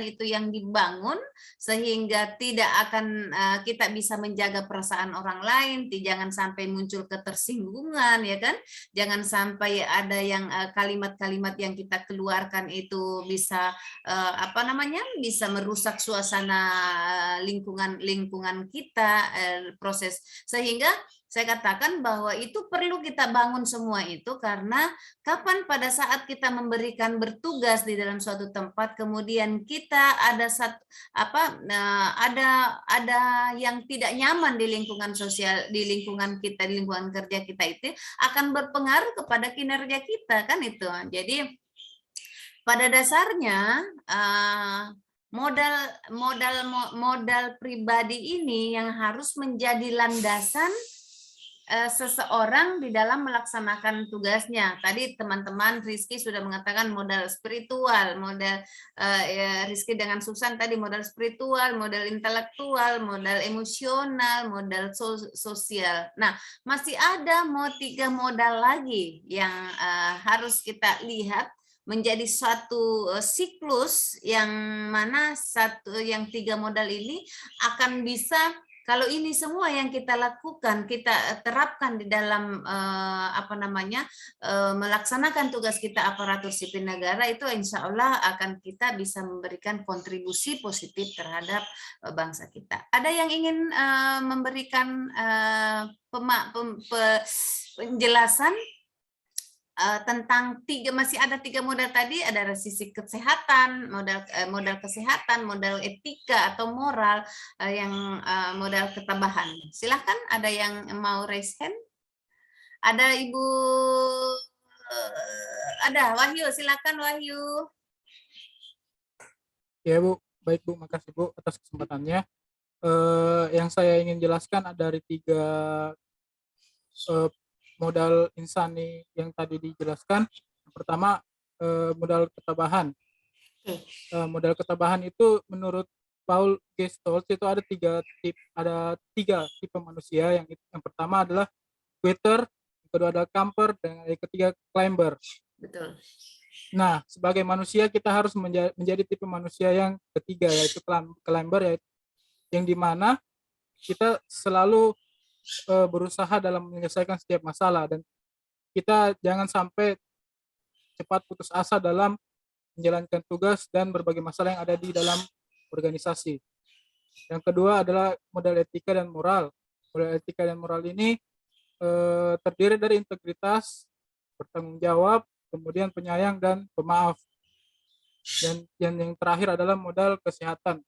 itu yang dibangun sehingga tidak akan kita bisa menjaga perasaan orang lain, jangan sampai muncul ketersinggungan, ya kan? Jangan sampai ada yang kalimat-kalimat yang kita keluarkan itu bisa bisa merusak suasana lingkungan kita, proses, sehingga saya katakan bahwa itu perlu kita bangun semua itu, karena kapan pada saat kita memberikan bertugas di dalam suatu tempat, kemudian kita ada yang tidak nyaman di lingkungan sosial, di lingkungan kita, di lingkungan kerja kita, itu akan berpengaruh kepada kinerja kita, kan itu. Jadi pada dasarnya modal pribadi ini yang harus menjadi landasan seseorang di dalam melaksanakan tugasnya. Tadi teman-teman Rizky sudah mengatakan modal spiritual, Rizky dengan Susan tadi modal spiritual, modal intelektual, modal emosional, modal sosial. Nah, masih ada 3 modal lagi yang harus kita lihat menjadi suatu siklus yang mana yang 3 modal ini akan bisa, kalau ini semua yang kita lakukan, kita terapkan di dalam melaksanakan tugas kita aparatur sipil negara, itu insya Allah akan kita bisa memberikan kontribusi positif terhadap bangsa kita. Ada yang ingin memberikan penjelasan tentang masih ada 3 modal tadi, ada sisi kesehatan, modal kesehatan, modal etika atau moral, yang modal ketabahan. Silahkan, ada yang mau raise hand? Ada Ibu, ada Wahyu, silakan Wahyu. Ya Bu, baik Bu, makasih Bu atas kesempatannya. Yang saya ingin jelaskan ada dari 3 modal insani yang tadi dijelaskan. Yang pertama, modal ketabahan. Modal ketabahan itu menurut Paul G. Stoltz itu ada 3 tipe manusia. Yang pertama adalah quitter, yang kedua adalah camper, dan yang ketiga climber. Betul. Nah, sebagai manusia kita harus menjadi tipe manusia yang ketiga, yaitu climber, yang dimana kita selalu berusaha dalam menyelesaikan setiap masalah, dan kita jangan sampai cepat putus asa dalam menjalankan tugas dan berbagai masalah yang ada di dalam organisasi. Yang kedua adalah modal etika dan moral. Modal etika dan moral ini terdiri dari integritas, bertanggung jawab, kemudian penyayang dan pemaaf. Dan yang terakhir adalah modal kesehatan.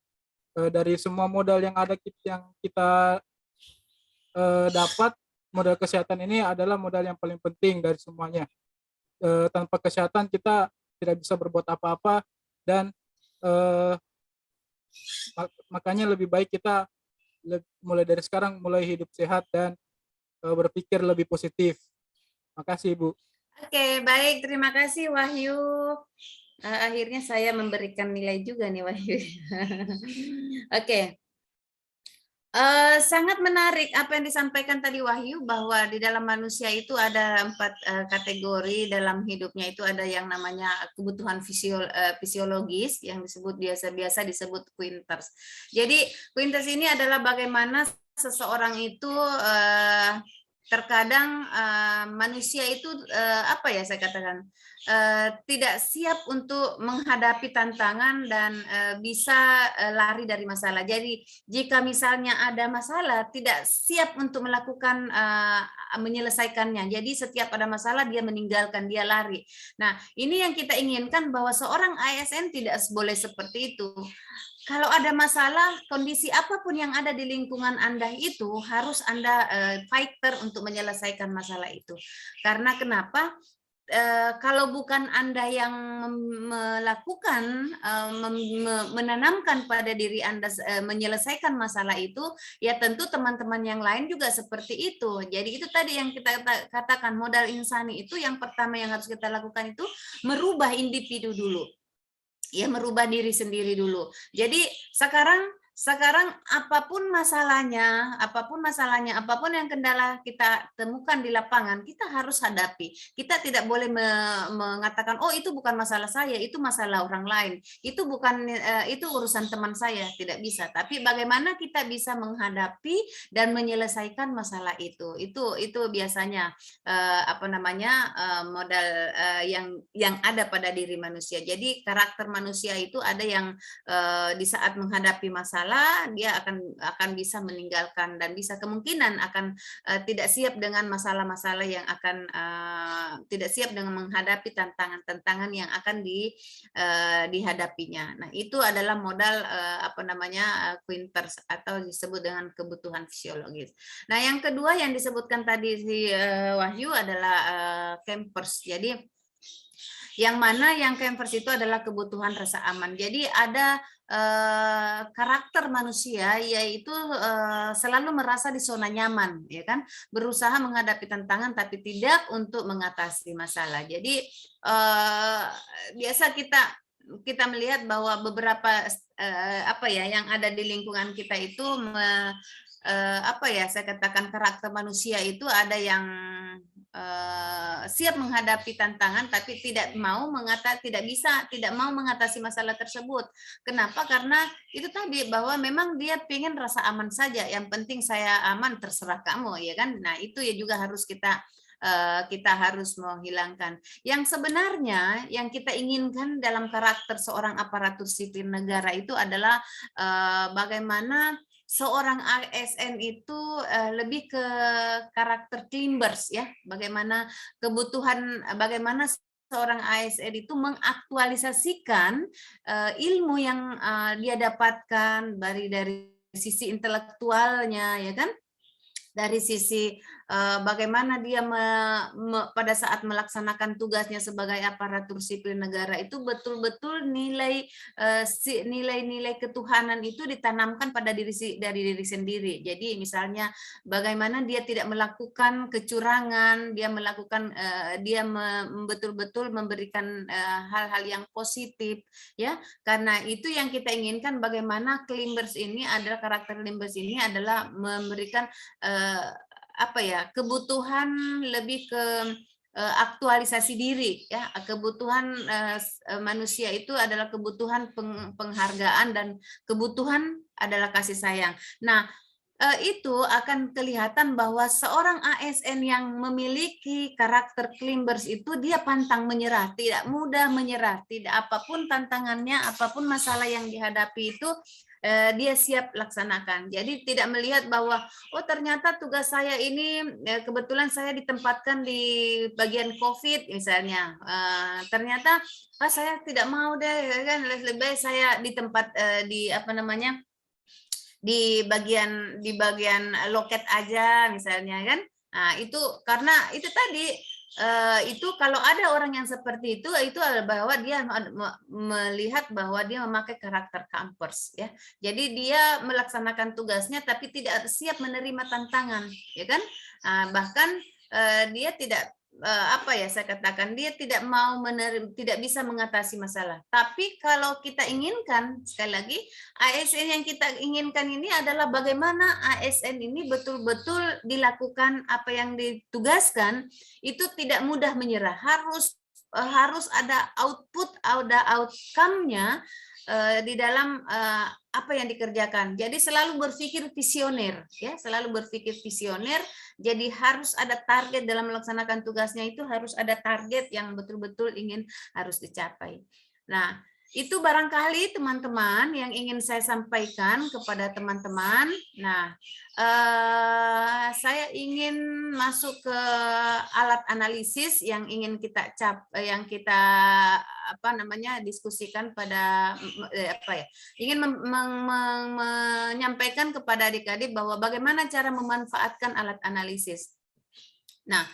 Dari semua modal yang ada yang kita dapat, modal kesehatan ini adalah modal yang paling penting dari semuanya. Tanpa kesehatan kita tidak bisa berbuat apa-apa, dan makanya lebih baik kita mulai dari sekarang mulai hidup sehat dan berpikir lebih positif. Makasih Bu. Oke, baik, terima kasih Wahyu. Akhirnya saya memberikan nilai juga nih Wahyu. Oke. Sangat menarik apa yang disampaikan tadi Wahyu, bahwa di dalam manusia itu ada 4 kategori dalam hidupnya. Itu ada yang namanya kebutuhan fisiologis yang biasa disebut quinters. Jadi quinters ini adalah bagaimana seseorang itu terkadang manusia itu saya katakan tidak siap untuk menghadapi tantangan dan bisa lari dari masalah. Jadi jika misalnya ada masalah, tidak siap untuk melakukan menyelesaikannya. Jadi setiap ada masalah dia meninggalkan, dia lari. Nah, ini yang kita inginkan, bahwa seorang ASN tidak boleh seperti itu. Kalau ada masalah, kondisi apapun yang ada di lingkungan Anda itu harus Anda fighter untuk menyelesaikan masalah itu. Karena kenapa? Kalau bukan Anda yang melakukan, menanamkan pada diri Anda menyelesaikan masalah itu, ya tentu teman-teman yang lain juga seperti itu. Jadi itu tadi yang kita katakan, modal insani itu yang pertama yang harus kita lakukan itu merubah individu dulu. Ya, merubah diri sendiri dulu. Jadi sekarang sekarang apapun masalahnya, apapun yang kendala kita temukan di lapangan, kita harus hadapi. Kita tidak boleh mengatakan, oh itu bukan masalah saya, itu masalah orang lain, itu bukan itu urusan teman saya, tidak bisa. Tapi bagaimana kita bisa menghadapi dan menyelesaikan masalah itu biasanya modal yang ada pada diri manusia. Jadi karakter manusia itu ada yang di saat menghadapi masalah dia akan bisa meninggalkan dan bisa kemungkinan akan tidak siap dengan masalah-masalah yang akan tidak siap dengan menghadapi tantangan-tantangan yang akan dihadapinya. Nah, itu adalah modal Quinters atau disebut dengan kebutuhan fisiologis. Nah, yang kedua yang disebutkan tadi si Wahyu adalah Campers. Jadi yang mana yang Campers itu adalah kebutuhan rasa aman. Jadi ada karakter manusia yaitu selalu merasa di zona nyaman, ya kan, berusaha menghadapi tantangan tapi tidak untuk mengatasi masalah. Jadi biasa kita melihat bahwa beberapa yang ada di lingkungan kita itu saya katakan karakter manusia itu ada yang siap menghadapi tantangan tapi tidak mau mengatasi masalah tersebut. Kenapa? Karena itu tadi bahwa memang dia pengen rasa aman saja. Yang penting saya aman, terserah kamu, ya kan? Nah, itu ya juga harus kita harus menghilangkan. Yang sebenarnya yang kita inginkan dalam karakter seorang aparatur sipil negara itu adalah bagaimana seorang ASN itu lebih ke karakter climbers, ya. Bagaimana seorang ASN itu mengaktualisasikan ilmu yang dia dapatkan dari sisi intelektualnya, ya kan? Dari sisi bagaimana dia pada saat melaksanakan tugasnya sebagai aparatur sipil negara itu betul-betul nilai-nilai ketuhanan itu ditanamkan pada diri sendiri. Jadi misalnya bagaimana dia tidak melakukan kecurangan, dia betul-betul memberikan hal-hal yang positif, ya. Karena itu yang kita inginkan, bagaimana climbers ini adalah karakter climbers ini adalah memberikan kebutuhan lebih ke aktualisasi diri, ya. Kebutuhan manusia itu adalah kebutuhan penghargaan dan kebutuhan adalah kasih sayang. Nah, itu akan kelihatan bahwa seorang ASN yang memiliki karakter climbers itu dia pantang menyerah, tidak mudah menyerah, tidak apapun tantangannya, apapun masalah yang dihadapi itu dia siap laksanakan. Jadi tidak melihat bahwa oh ternyata tugas saya ini kebetulan saya ditempatkan di bagian COVID misalnya, ternyata saya tidak mau deh, kan lebih baik saya di tempat di bagian loket aja misalnya, kan. Nah, itu karena itu tadi itu kalau ada orang yang seperti itu bahwa dia melihat bahwa dia memakai karakter campers, ya. Jadi dia melaksanakan tugasnya tapi tidak siap menerima tantangan, ya kan. Bahkan dia tidak saya katakan dia tidak mau tidak bisa mengatasi masalah. Tapi kalau kita inginkan, sekali lagi, ASN yang kita inginkan ini adalah bagaimana ASN ini betul-betul dilakukan apa yang ditugaskan, itu tidak mudah menyerah, harus ada output, ada outcome-nya di dalam apa yang dikerjakan. Jadi selalu berpikir visioner, ya, selalu berpikir visioner. Jadi harus ada target dalam melaksanakan tugasnya, itu harus ada target yang betul-betul harus dicapai. Nah, itu barangkali teman-teman yang ingin saya sampaikan kepada teman-teman. Nah, saya ingin masuk ke alat analisis yang ingin kita diskusikan pada ingin menyampaikan kepada adik-adik bahwa bagaimana cara memanfaatkan alat analisis. Nah,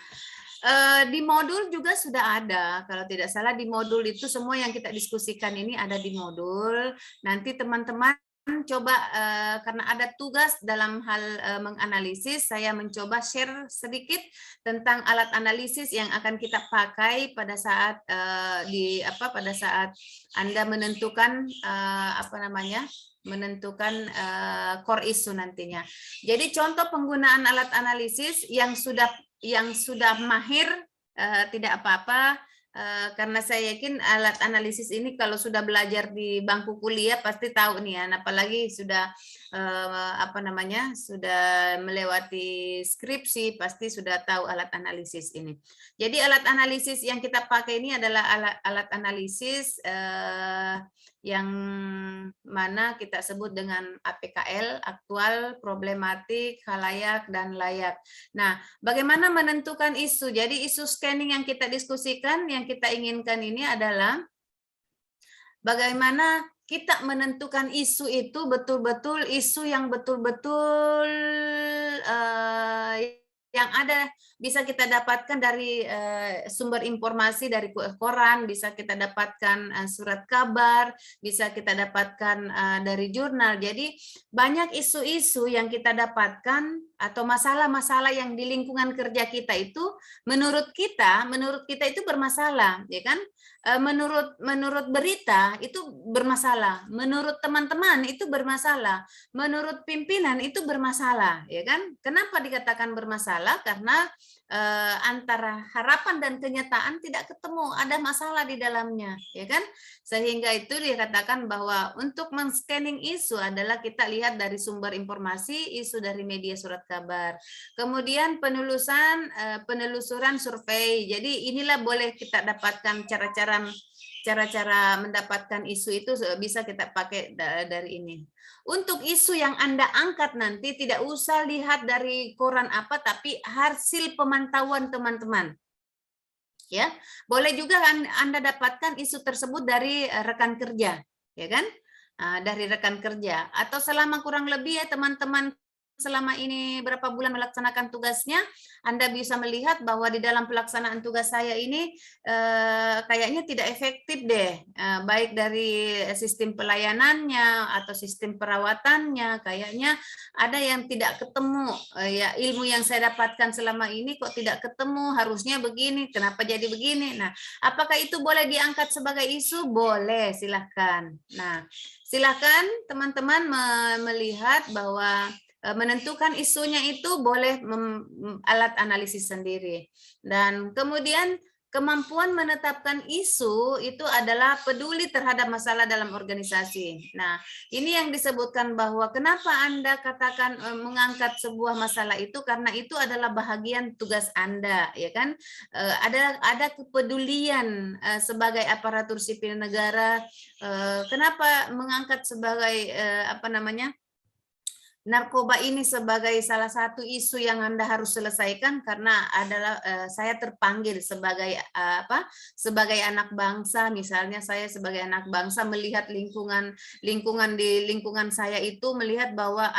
di modul juga sudah ada, kalau tidak salah di modul itu semua yang kita diskusikan ini ada di modul. Nanti teman-teman coba karena ada tugas dalam hal menganalisis, saya mencoba share sedikit tentang alat analisis yang akan kita pakai pada saat pada saat Anda menentukan menentukan core issue nantinya. Jadi contoh penggunaan alat analisis yang sudah mahir tidak apa-apa, karena saya yakin alat analisis ini kalau sudah belajar di bangku kuliah pasti tahu nih ya, apalagi sudah sudah melewati skripsi pasti sudah tahu alat analisis ini. Jadi alat analisis yang kita pakai ini adalah alat analisis yang mana kita sebut dengan APKL, aktual, problematik, khalayak, dan layak. Nah, bagaimana menentukan isu? Jadi isu scanning yang kita diskusikan, yang kita inginkan ini adalah bagaimana kita menentukan isu itu betul-betul isu yang betul-betul yang ada bisa kita dapatkan dari sumber informasi dari koran, bisa kita dapatkan surat kabar, bisa kita dapatkan dari jurnal. Jadi banyak isu-isu yang kita dapatkan atau masalah-masalah yang di lingkungan kerja kita itu menurut kita itu bermasalah, ya kan? Menurut berita itu bermasalah, menurut teman-teman itu bermasalah, menurut pimpinan itu bermasalah, ya kan? Kenapa dikatakan bermasalah? Karena antara harapan dan kenyataan tidak ketemu, ada masalah di dalamnya, ya kan? Sehingga itu dikatakan bahwa untuk men-scanning isu adalah kita lihat dari sumber informasi, isu dari media surat kabar. Kemudian penelusuran survei. Jadi inilah boleh kita dapatkan cara-cara mendapatkan isu itu bisa kita pakai dari ini. Untuk isu yang Anda angkat nanti tidak usah lihat dari koran apa, tapi hasil pemantauan teman-teman. Ya, boleh juga Anda dapatkan isu tersebut dari rekan kerja, ya kan? Dari rekan kerja atau selama kurang lebih ya teman-teman selama ini berapa bulan melaksanakan tugasnya, Anda bisa melihat bahwa di dalam pelaksanaan tugas saya ini kayaknya tidak efektif deh, baik dari sistem pelayanannya atau sistem perawatannya, kayaknya ada yang tidak ketemu, ya ilmu yang saya dapatkan selama ini kok tidak ketemu, harusnya begini, kenapa jadi begini. Nah, apakah itu boleh diangkat sebagai isu? Boleh, silahkan. Nah, silahkan teman-teman melihat bahwa menentukan isunya itu boleh alat analisis sendiri. Dan kemudian kemampuan menetapkan isu itu adalah peduli terhadap masalah dalam organisasi. Nah, ini yang disebutkan bahwa kenapa Anda katakan mengangkat sebuah masalah itu karena itu adalah bahagian tugas Anda, ya kan? Ada kepedulian sebagai aparatur sipil negara. Kenapa mengangkat sebagai narkoba ini sebagai salah satu isu yang Anda harus selesaikan karena adalah saya terpanggil sebagai sebagai anak bangsa. Misalnya saya sebagai anak bangsa melihat lingkungan di lingkungan saya itu melihat bahwa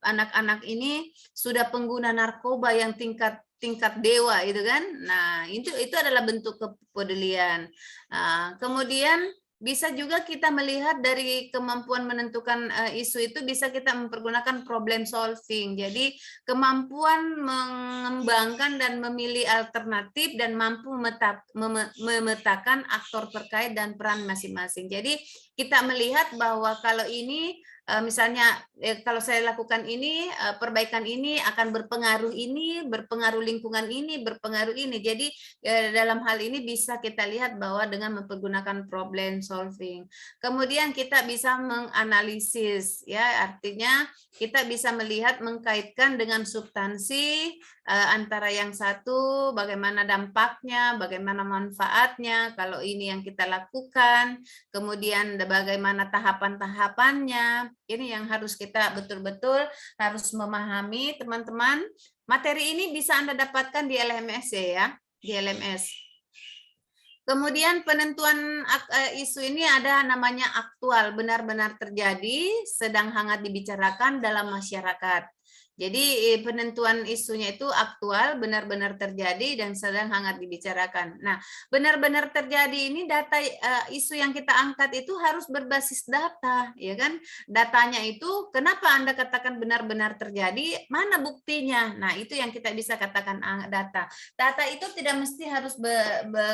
anak-anak ini sudah pengguna narkoba yang tingkat dewa itu kan. Nah, itu adalah bentuk kepedulian. Kemudian bisa juga kita melihat dari kemampuan menentukan isu itu bisa kita mempergunakan problem solving. Jadi kemampuan mengembangkan dan memilih alternatif dan mampu memetakan aktor terkait dan peran masing-masing. Jadi kita melihat bahwa kalau ini misalnya kalau saya lakukan ini, perbaikan ini akan berpengaruh ini, berpengaruh lingkungan ini, berpengaruh ini. Jadi dalam hal ini bisa kita lihat bahwa dengan mempergunakan problem solving. Kemudian kita bisa menganalisis, ya artinya kita bisa melihat mengkaitkan dengan substansi antara yang satu, bagaimana dampaknya, bagaimana manfaatnya, kalau ini yang kita lakukan, kemudian bagaimana tahapan-tahapannya. Ini yang harus kita betul-betul harus memahami, teman-teman. Materi ini bisa Anda dapatkan di LMS ya, di LMS. Kemudian penentuan isu ini ada namanya aktual, benar-benar terjadi, sedang hangat dibicarakan dalam masyarakat. Jadi penentuan isunya itu aktual, benar-benar terjadi dan sedang hangat dibicarakan. Nah, benar-benar terjadi ini data isu yang kita angkat itu harus berbasis data, ya kan? Datanya itu kenapa Anda katakan benar-benar terjadi? Mana buktinya? Nah, itu yang kita bisa katakan data. Data itu tidak mesti harus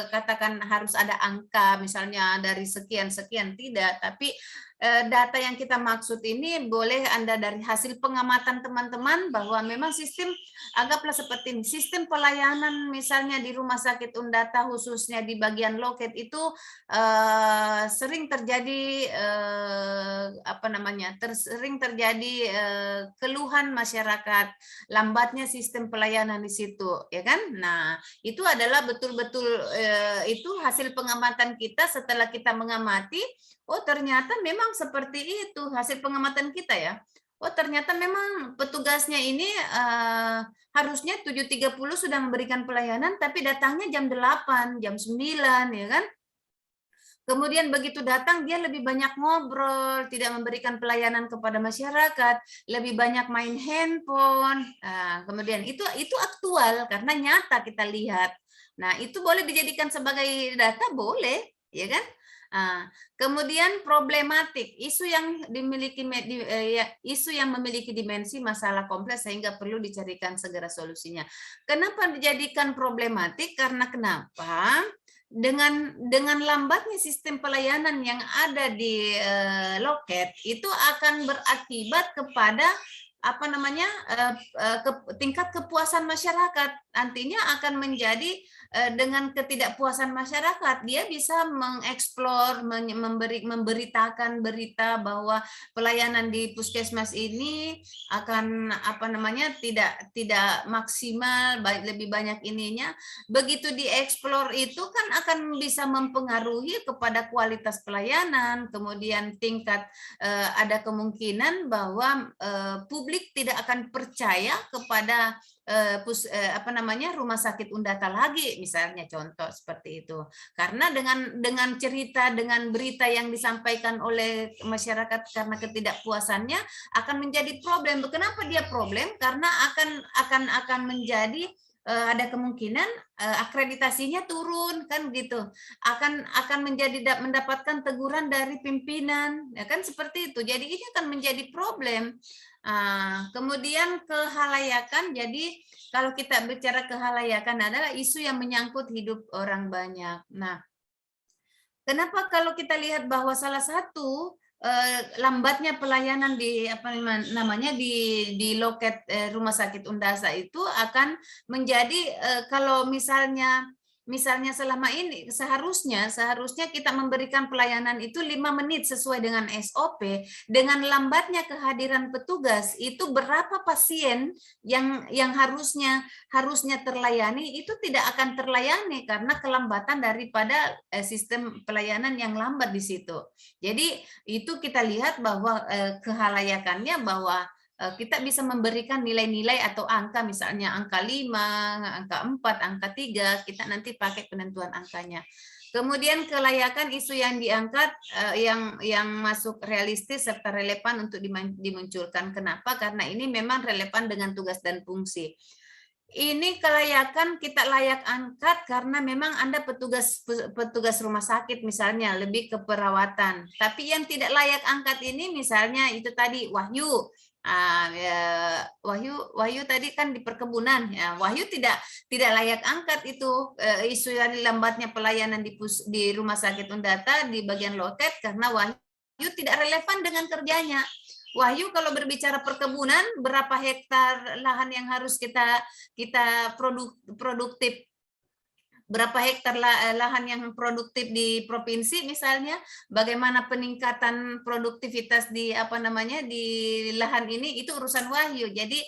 katakan harus ada angka, misalnya dari sekian-sekian, tidak, tapi data yang kita maksud ini boleh Anda dari hasil pengamatan teman-teman bahwa memang sistem, anggaplah seperti ini, sistem pelayanan misalnya di Rumah Sakit Undata khususnya di bagian loket itu sering terjadi sering terjadi keluhan masyarakat, lambatnya sistem pelayanan di situ, ya kan? Nah, itu adalah betul-betul itu hasil pengamatan kita setelah kita mengamati. Oh, ternyata memang seperti itu hasil pengamatan kita ya. Oh, ternyata memang petugasnya ini harusnya 7.30 sudah memberikan pelayanan, tapi datangnya jam 8, jam 9, ya kan? Kemudian begitu datang, dia lebih banyak ngobrol, tidak memberikan pelayanan kepada masyarakat, lebih banyak main handphone. Nah, kemudian itu aktual karena nyata kita lihat. Nah, itu boleh dijadikan sebagai data, boleh, ya kan? Kemudian problematik, isu yang memiliki dimensi masalah kompleks sehingga perlu dicarikan segera solusinya. Kenapa dijadikan problematik? Karena kenapa? Dengan lambatnya sistem pelayanan yang ada di loket itu akan berakibat kepada tingkat kepuasan masyarakat. Nantinya akan menjadi dengan ketidakpuasan masyarakat, dia bisa mengeksplor, memberitakan berita bahwa pelayanan di puskesmas ini akan tidak maksimal, lebih banyak ininya. Begitu dieksplor itu kan akan bisa mempengaruhi kepada kualitas pelayanan, kemudian tingkat ada kemungkinan bahwa publik tidak akan percaya kepada Rumah Sakit Undata lagi, misalnya contoh seperti itu. Karena dengan cerita, dengan berita yang disampaikan oleh masyarakat karena ketidakpuasannya akan menjadi problem. Kenapa dia problem? Karena akan menjadi ada kemungkinan akreditasinya turun, kan gitu. Akan mendapatkan teguran dari pimpinan, ya kan seperti itu. Jadi ini akan menjadi problem. Kemudian kehalayakan, jadi kalau kita bicara kehalayakan adalah isu yang menyangkut hidup orang banyak. Nah, kenapa kalau kita lihat bahwa salah satu lambatnya pelayanan di di loket Rumah Sakit Undasa itu akan menjadi kalau misalnya selama ini seharusnya kita memberikan pelayanan itu 5 menit sesuai dengan SOP. Dengan lambatnya kehadiran petugas itu berapa pasien yang harusnya terlayani itu tidak akan terlayani karena kelambatan daripada sistem pelayanan yang lambat di situ. Jadi itu kita lihat bahwa kehalayakannya bahwa kita bisa memberikan nilai-nilai atau angka, misalnya angka 5, angka 4, angka 3, kita nanti pakai penentuan angkanya. Kemudian kelayakan isu yang diangkat yang masuk realistis serta relevan untuk dimunculkan. Kenapa? Karena ini memang relevan dengan tugas dan fungsi. Ini kelayakan kita layak angkat karena memang Anda petugas rumah sakit misalnya, lebih ke perawatan. Tapi yang tidak layak angkat ini misalnya itu tadi Wahyu. Wahyu tadi kan di perkebunan, ya. Wahyu tidak layak angkat itu isu dari lambatnya pelayanan di Rumah Sakit Undata di bagian loket karena Wahyu tidak relevan dengan kerjanya. Wahyu kalau berbicara perkebunan, berapa hektar lahan yang harus kita produktif, berapa hektar lahan yang produktif di provinsi misalnya, bagaimana peningkatan produktivitas di di lahan ini, itu urusan Wahyu. Jadi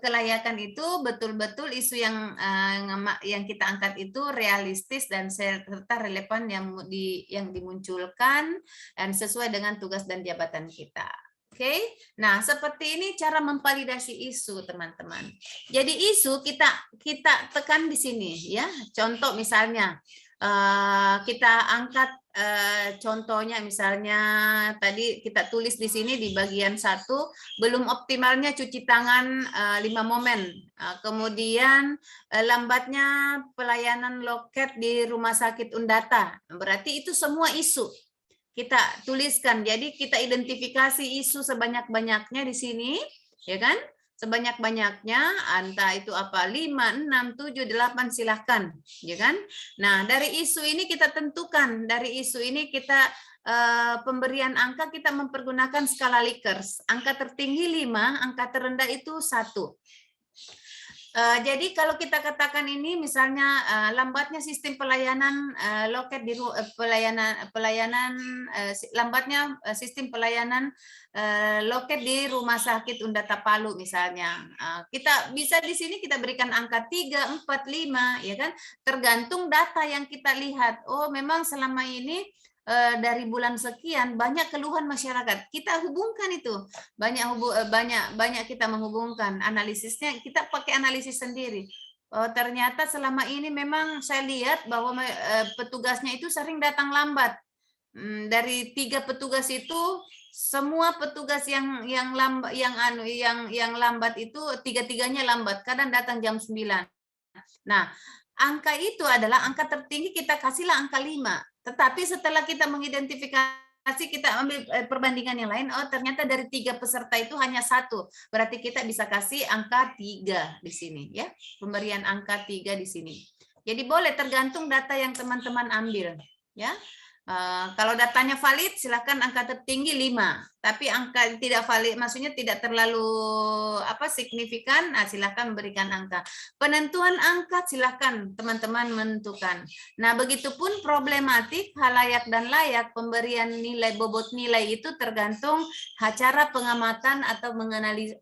kelayakan itu betul-betul isu yang kita angkat itu realistis dan serta relevan yang dimunculkan dan sesuai dengan tugas dan jabatan kita. Oke, nah seperti ini cara memvalidasi isu, teman-teman. Jadi isu kita tekan di sini, ya. Contoh misalnya kita angkat contohnya misalnya tadi kita tulis di sini di bagian 1, belum optimalnya cuci tangan 5 momen. Kemudian lambatnya pelayanan loket di Rumah Sakit Undata. Berarti itu semua isu. Kita tuliskan, jadi kita identifikasi isu sebanyak-banyaknya di sini, ya kan? sebanyak-banyaknya, entah itu apa 5, 6, 7, 8 silahkan, ya kan? Nah, dari isu ini kita tentukan, dari isu ini kita pemberian angka kita mempergunakan skala Likert. Angka tertinggi 5, angka terendah itu 1. Jadi kalau kita katakan ini misalnya lambatnya sistem pelayanan loket di lambatnya sistem pelayanan loket di Rumah Sakit Undata Palu misalnya. Kita bisa di sini kita berikan angka 3, 4, 5 ya kan, tergantung data yang kita lihat. Oh, memang selama ini dari bulan sekian banyak keluhan masyarakat, kita hubungkan itu, banyak kita menghubungkan, analisisnya kita pakai analisis sendiri. Oh, ternyata selama ini memang saya lihat bahwa petugasnya itu sering datang lambat. Dari 3 petugas itu, semua petugas yang lambat itu 3-tiganya lambat, kadang datang jam 9. Nah, angka itu adalah angka tertinggi, kita kasihlah angka 5. Tetapi setelah kita mengidentifikasi, kita ambil perbandingan yang lain, oh ternyata dari 3 peserta itu hanya 1. Berarti kita bisa kasih angka 3 di sini, ya. Pemberian angka 3 di sini. Jadi boleh tergantung data yang teman-teman ambil, ya. Kalau datanya valid, silakan angka tertinggi 5. Tapi angka tidak valid, maksudnya tidak terlalu signifikan, silakan memberikan angka. Penentuan angka silakan teman-teman menentukan. Nah, begitupun problematik, halayak dan layak, pemberian nilai, bobot nilai itu tergantung cara pengamatan atau menganalisis,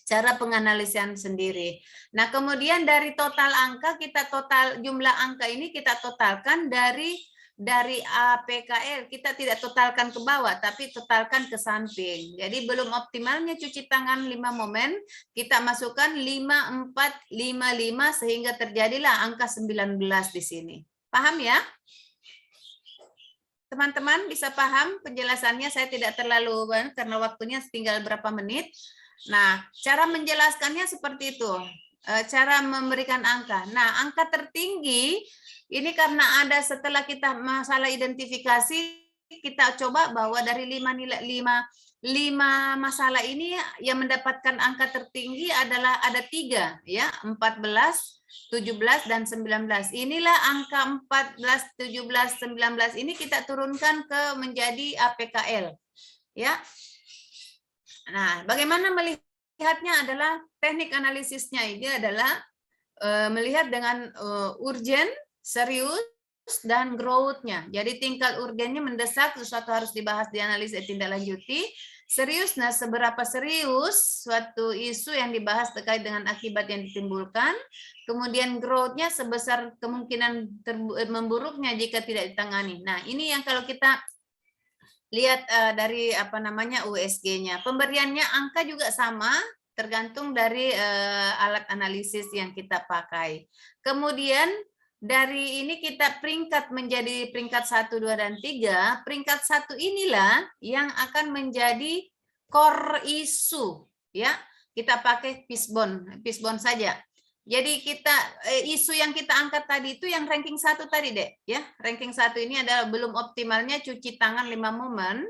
cara penganalisian sendiri. Nah, kemudian dari total angka, jumlah angka ini kita totalkan dari APKL, kita tidak totalkan ke bawah, tapi totalkan ke samping. Jadi belum optimalnya cuci tangan 5 momen, kita masukkan 5, 4, 5, 5, sehingga terjadilah angka 19 di sini. Paham ya? Teman-teman bisa paham penjelasannya? Saya tidak terlalu banyak karena waktunya tinggal berapa menit. Nah, cara menjelaskannya seperti itu. Cara memberikan angka. Nah, angka tertinggi ini karena ada setelah kita masalah identifikasi, kita coba bahwa dari 5 masalah ini yang mendapatkan angka tertinggi adalah ada 3, ya, 14, 17 dan 19. Inilah angka 14, 17, 19 ini kita turunkan ke menjadi APKL, ya. Nah, bagaimana melihatnya adalah teknik analisisnya ini adalah melihat dengan urgent, serius, dan growth-nya. Jadi tingkat urgennya mendesak, sesuatu harus dibahas, dianalisis, ditindaklanjuti. Serius, nah seberapa serius suatu isu yang dibahas terkait dengan akibat yang ditimbulkan. Kemudian growth-nya sebesar kemungkinan memburuknya jika tidak ditangani. Nah, ini yang kalau kita lihat dari USG-nya. Pemberiannya angka juga sama, tergantung dari alat analisis yang kita pakai. Kemudian dari ini kita peringkat menjadi peringkat 1, 2, dan 3. Peringkat 1 inilah yang akan menjadi core isu, ya. Kita pakai Fishbone saja. Jadi kita isu yang kita angkat tadi itu yang ranking 1 tadi, Dek, ya. Ranking 1 ini adalah belum optimalnya cuci tangan 5 momen.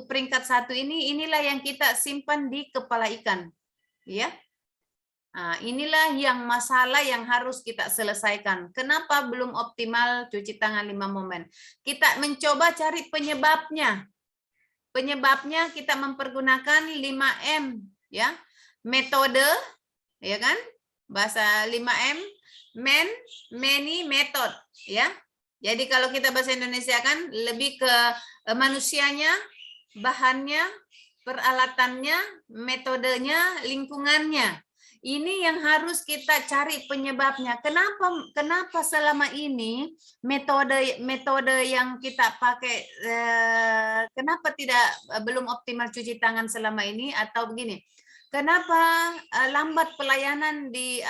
Peringkat 1 inilah yang kita simpan di kepala ikan, ya. Nah, inilah yang masalah yang harus kita selesaikan. Kenapa belum optimal cuci tangan 5 momen? Kita mencoba cari penyebabnya. Penyebabnya kita mempergunakan 5M, ya. Metode, ya kan? Bahasa 5M, many, method, ya. Jadi kalau kita bahasa Indonesia kan lebih ke manusianya, bahannya, peralatannya, metodenya, lingkungannya. Ini yang harus kita cari penyebabnya. Kenapa selama ini metode yang kita pakai kenapa belum optimal cuci tangan selama ini, atau begini? Kenapa lambat pelayanan di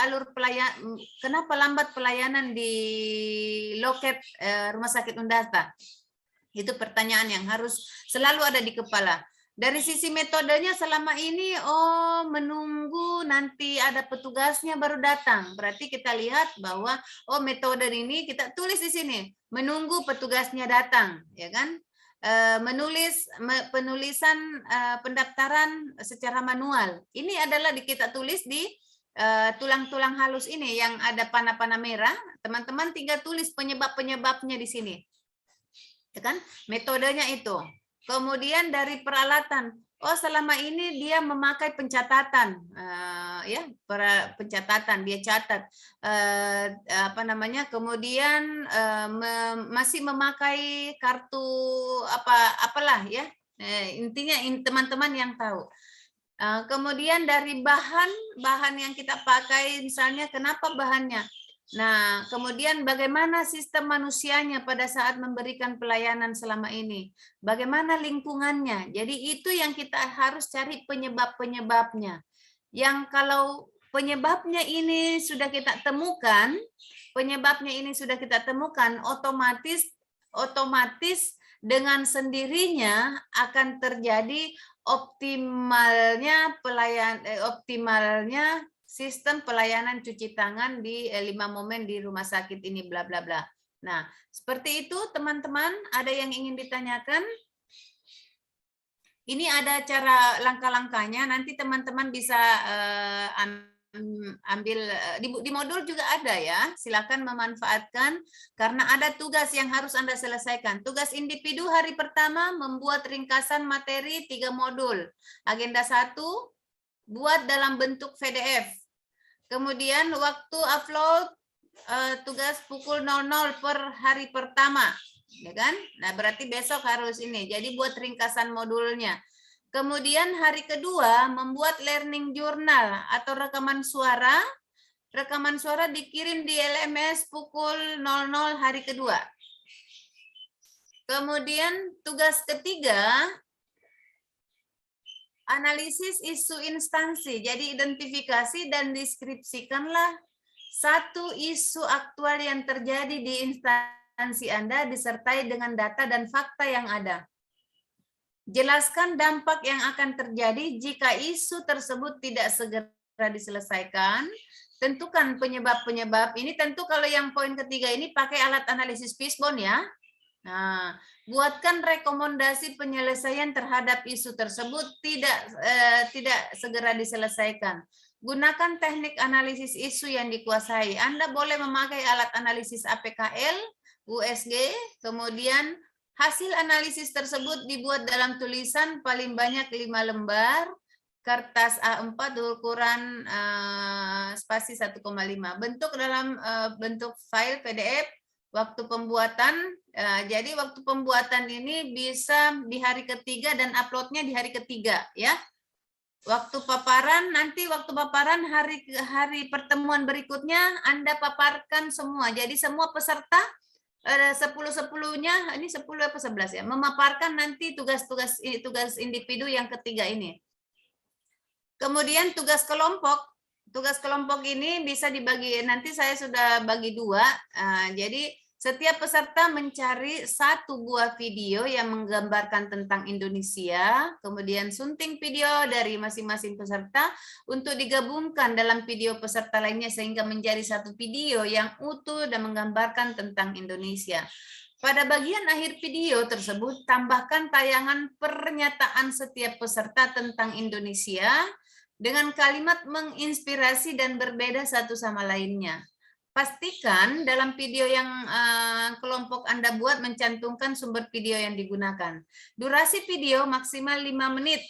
kenapa lambat pelayanan di loket Rumah Sakit Undata? Itu pertanyaan yang harus selalu ada di kepala. Dari sisi metodenya selama ini, menunggu nanti ada petugasnya baru datang. Berarti kita lihat bahwa, metode ini kita tulis di sini, menunggu petugasnya datang, ya kan? penulisan pendaftaran secara manual. Ini adalah kita tulis di tulang-tulang halus ini yang ada panah-panah merah. Teman-teman tinggal tulis penyebab-penyebabnya di sini. Ya kan? Metodenya itu. Kemudian dari peralatan, oh selama ini dia memakai pencatatan, ya pencatatan dia catat, apa namanya, kemudian masih memakai kartu apalah ya, intinya teman-teman yang tahu. Kemudian dari bahan yang kita pakai, misalnya kenapa bahannya. Nah, kemudian bagaimana sistem manusianya pada saat memberikan pelayanan selama ini? Bagaimana lingkungannya? Jadi itu yang kita harus cari penyebab-penyebabnya. Yang kalau penyebabnya ini sudah kita temukan, otomatis dengan sendirinya akan terjadi optimalnya sistem pelayanan cuci tangan di 5 momen di rumah sakit ini bla bla bla. Nah, seperti itu teman-teman, ada yang ingin ditanyakan? Ini ada cara langkah-langkahnya, nanti teman-teman bisa ambil di modul juga ada ya. Silakan memanfaatkan karena ada tugas yang harus Anda selesaikan. Tugas individu hari pertama membuat ringkasan materi 3 modul. Agenda 1 buat dalam bentuk PDF. Kemudian waktu upload tugas pukul 00 per hari pertama, ya kan? Nah, berarti besok harus ini. Jadi buat ringkasan modulnya. Kemudian hari kedua membuat learning journal atau rekaman suara. Rekaman suara dikirim di LMS pukul 00 hari kedua. Kemudian tugas ketiga analisis isu instansi. Jadi identifikasi dan deskripsikanlah satu isu aktual yang terjadi di instansi Anda disertai dengan data dan fakta yang ada. Jelaskan dampak yang akan terjadi jika isu tersebut tidak segera diselesaikan. Tentukan penyebab-penyebab. Ini tentu kalau yang poin ketiga ini pakai alat analisis fishbone ya. Nah, buatkan rekomendasi penyelesaian terhadap isu tersebut tidak segera diselesaikan. Gunakan teknik analisis isu yang dikuasai. Anda boleh memakai alat analisis APKL, USG, kemudian hasil analisis tersebut dibuat dalam tulisan paling banyak 5 lembar, kertas A4 berukuran spasi 1,5. Bentuk dalam bentuk file PDF. Waktu pembuatan, jadi waktu pembuatan ini bisa di hari ketiga dan uploadnya di hari ketiga ya. Waktu paparan, nanti waktu paparan hari pertemuan berikutnya Anda paparkan semua. Jadi semua peserta 10-10-nya, ini 10 apa 11 ya, memaparkan nanti tugas individu yang ketiga ini. Kemudian tugas kelompok ini bisa dibagi, nanti saya sudah bagi 2. Jadi setiap peserta mencari 1 buah video yang menggambarkan tentang Indonesia, kemudian sunting video dari masing-masing peserta untuk digabungkan dalam video peserta lainnya sehingga menjadi 1 video yang utuh dan menggambarkan tentang Indonesia. Pada bagian akhir video tersebut, tambahkan tayangan pernyataan setiap peserta tentang Indonesia dengan kalimat menginspirasi dan berbeda satu sama lainnya. Pastikan dalam video yang kelompok Anda buat mencantumkan sumber video yang digunakan. Durasi video maksimal 5 menit.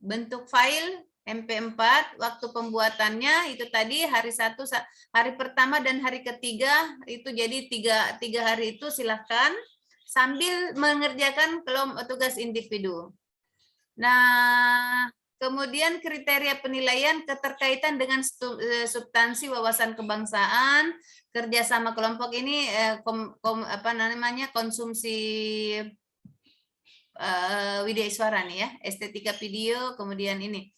Bentuk file MP4, waktu pembuatannya itu tadi hari pertama dan hari ketiga, itu jadi tiga hari itu silahkan sambil mengerjakan tugas individu. Nah, kemudian kriteria penilaian keterkaitan dengan substansi wawasan kebangsaan, kerjasama kelompok ini konsumsi Widya Iswara nih ya, estetika video, kemudian ini.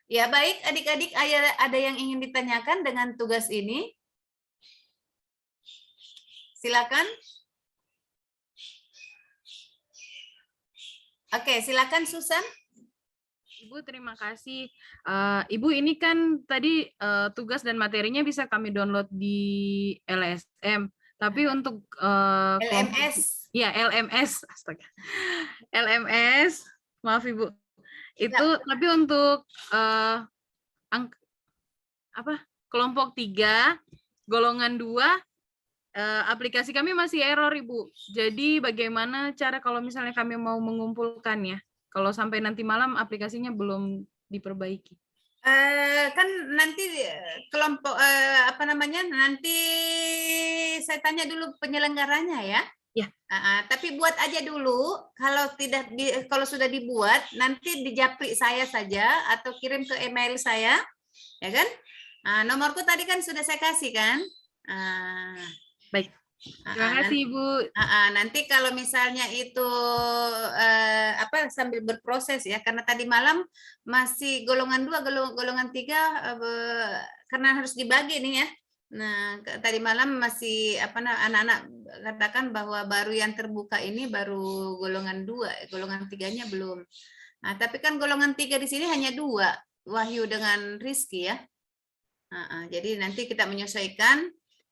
Ya baik adik-adik, ada yang ingin ditanyakan dengan tugas ini? Silakan. Oke, silakan Susan. Ibu, terima kasih. Ibu, ini kan tadi tugas dan materinya bisa kami download di LSM. Tapi untuk LMS. Ya, LMS, astaga. LMS, maaf Ibu. Itu tapi untuk kelompok 3, golongan 2, aplikasi kami masih error Ibu. Jadi bagaimana cara kalau misalnya kami mau mengumpulkannya? Kalau sampai nanti malam aplikasinya belum diperbaiki. Kan nanti kelompok nanti saya tanya dulu penyelenggaranya ya. Ya. Tapi buat aja dulu, kalau sudah dibuat nanti dijapri saya saja atau kirim ke email saya, ya kan? Nomorku tadi kan sudah saya kasih kan? Baik. Terima kasih Ibu. Nanti kalau misalnya itu sambil berproses ya, karena tadi malam masih golongan 2, golongan 3 karena harus dibagi nih ya. Nah, tadi malam masih anak-anak katakan bahwa baru yang terbuka ini baru golongan 2, golongan 3-nya belum. Nah, tapi kan golongan 3 di sini hanya 2, Wahyu dengan Rizky ya. Jadi nanti kita menyesuaikan.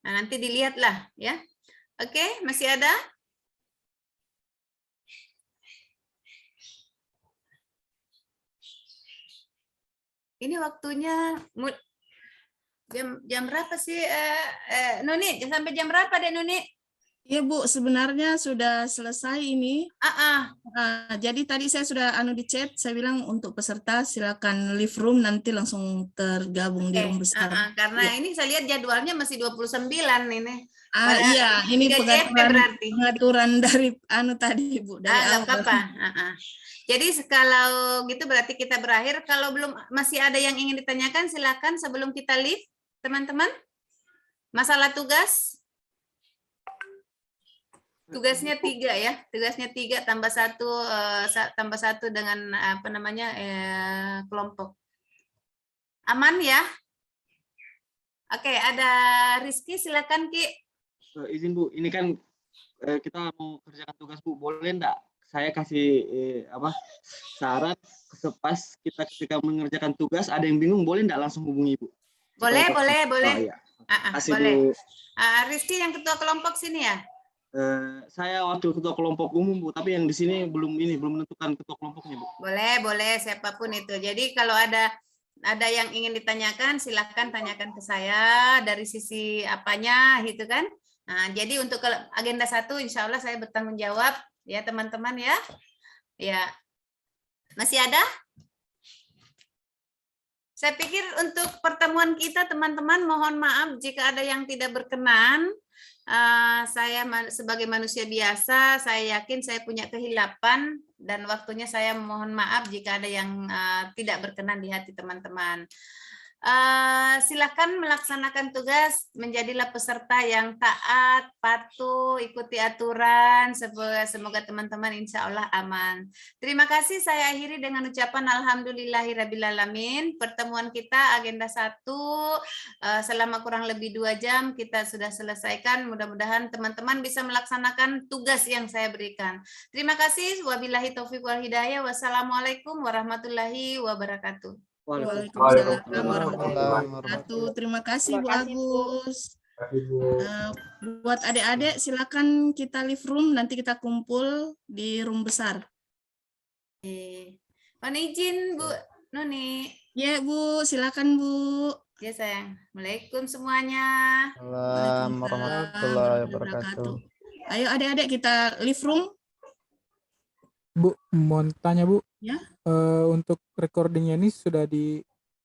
Nah, nanti dilihatlah ya. Oke, masih ada? Ini waktunya jam berapa sih, Nuni? Sampai jam berapa deh, Nuni? Iya Bu, sebenarnya sudah selesai ini. Jadi tadi saya sudah di chat, saya bilang untuk peserta silakan leave room, nanti langsung tergabung di room besar. Karena ini saya lihat jadwalnya masih 29 ini. Iya, ini pengaturan dari tadi Bu. Dari apa-apa. Jadi kalau gitu berarti kita berakhir. Kalau belum masih ada yang ingin ditanyakan, silakan sebelum kita leave, teman-teman. Masalah tugas. Tugasnya 3 ya, tugasnya 3 tambah 1 dengan kelompok. Aman ya? Oke, ada Rizky, silakan Ki. Izin Bu, ini kan kita mau kerjakan tugas Bu, boleh enggak saya kasih syarat pas kita ketika mengerjakan tugas ada yang bingung, boleh enggak langsung hubungi Bu? Boleh. Oh, iya. Boleh. Bu. Rizky yang ketua kelompok sini ya? Saya wakil ketua kelompok umum Bu, tapi yang di sini belum menentukan ketua kelompoknya Bu. Boleh siapapun itu. Jadi kalau ada yang ingin ditanyakan, silakan tanyakan ke saya dari sisi apanya gitu kan. Nah, jadi untuk agenda 1 insya Allah saya bertanggung jawab ya teman-teman ya. Ya, masih ada? Saya pikir untuk pertemuan kita teman-teman mohon maaf jika ada yang tidak berkenan. Saya sebagai manusia biasa, saya yakin saya punya kehilapan dan waktunya saya mohon maaf jika ada yang tidak berkenan di hati teman-teman. Silakan melaksanakan tugas, menjadilah peserta yang taat, patuh, ikuti aturan. Semoga teman-teman insya Allah aman. Terima kasih, saya akhiri dengan ucapan alhamdulillahirrabbilalamin. Pertemuan kita agenda 1 selama kurang lebih 2 jam kita sudah selesaikan. Mudah-mudahan teman-teman bisa melaksanakan tugas yang saya berikan. Terima kasih. Wabillahi taufiq wal hidayah. Wassalamualaikum warahmatullahi wabarakatuh. Waalaikumsalam warahmatullahi wabarakatuh. Terima kasih Bu Agus. Buat adik-adik silakan kita leave room, nanti kita kumpul di room besar. Mohon izin Bu Nuni. Ya Bu, silakan Bu. Ya sayang. Assalamualaikum semuanya. Assalamualaikum warahmatullahi wabarakatuh. Ayo adik-adik kita leave room. Bu, mau tanya Bu. Ya. Untuk recordingnya ini sudah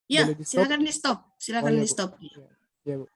Ya, silakan di stop. Silakan di stop. Ya, Bu.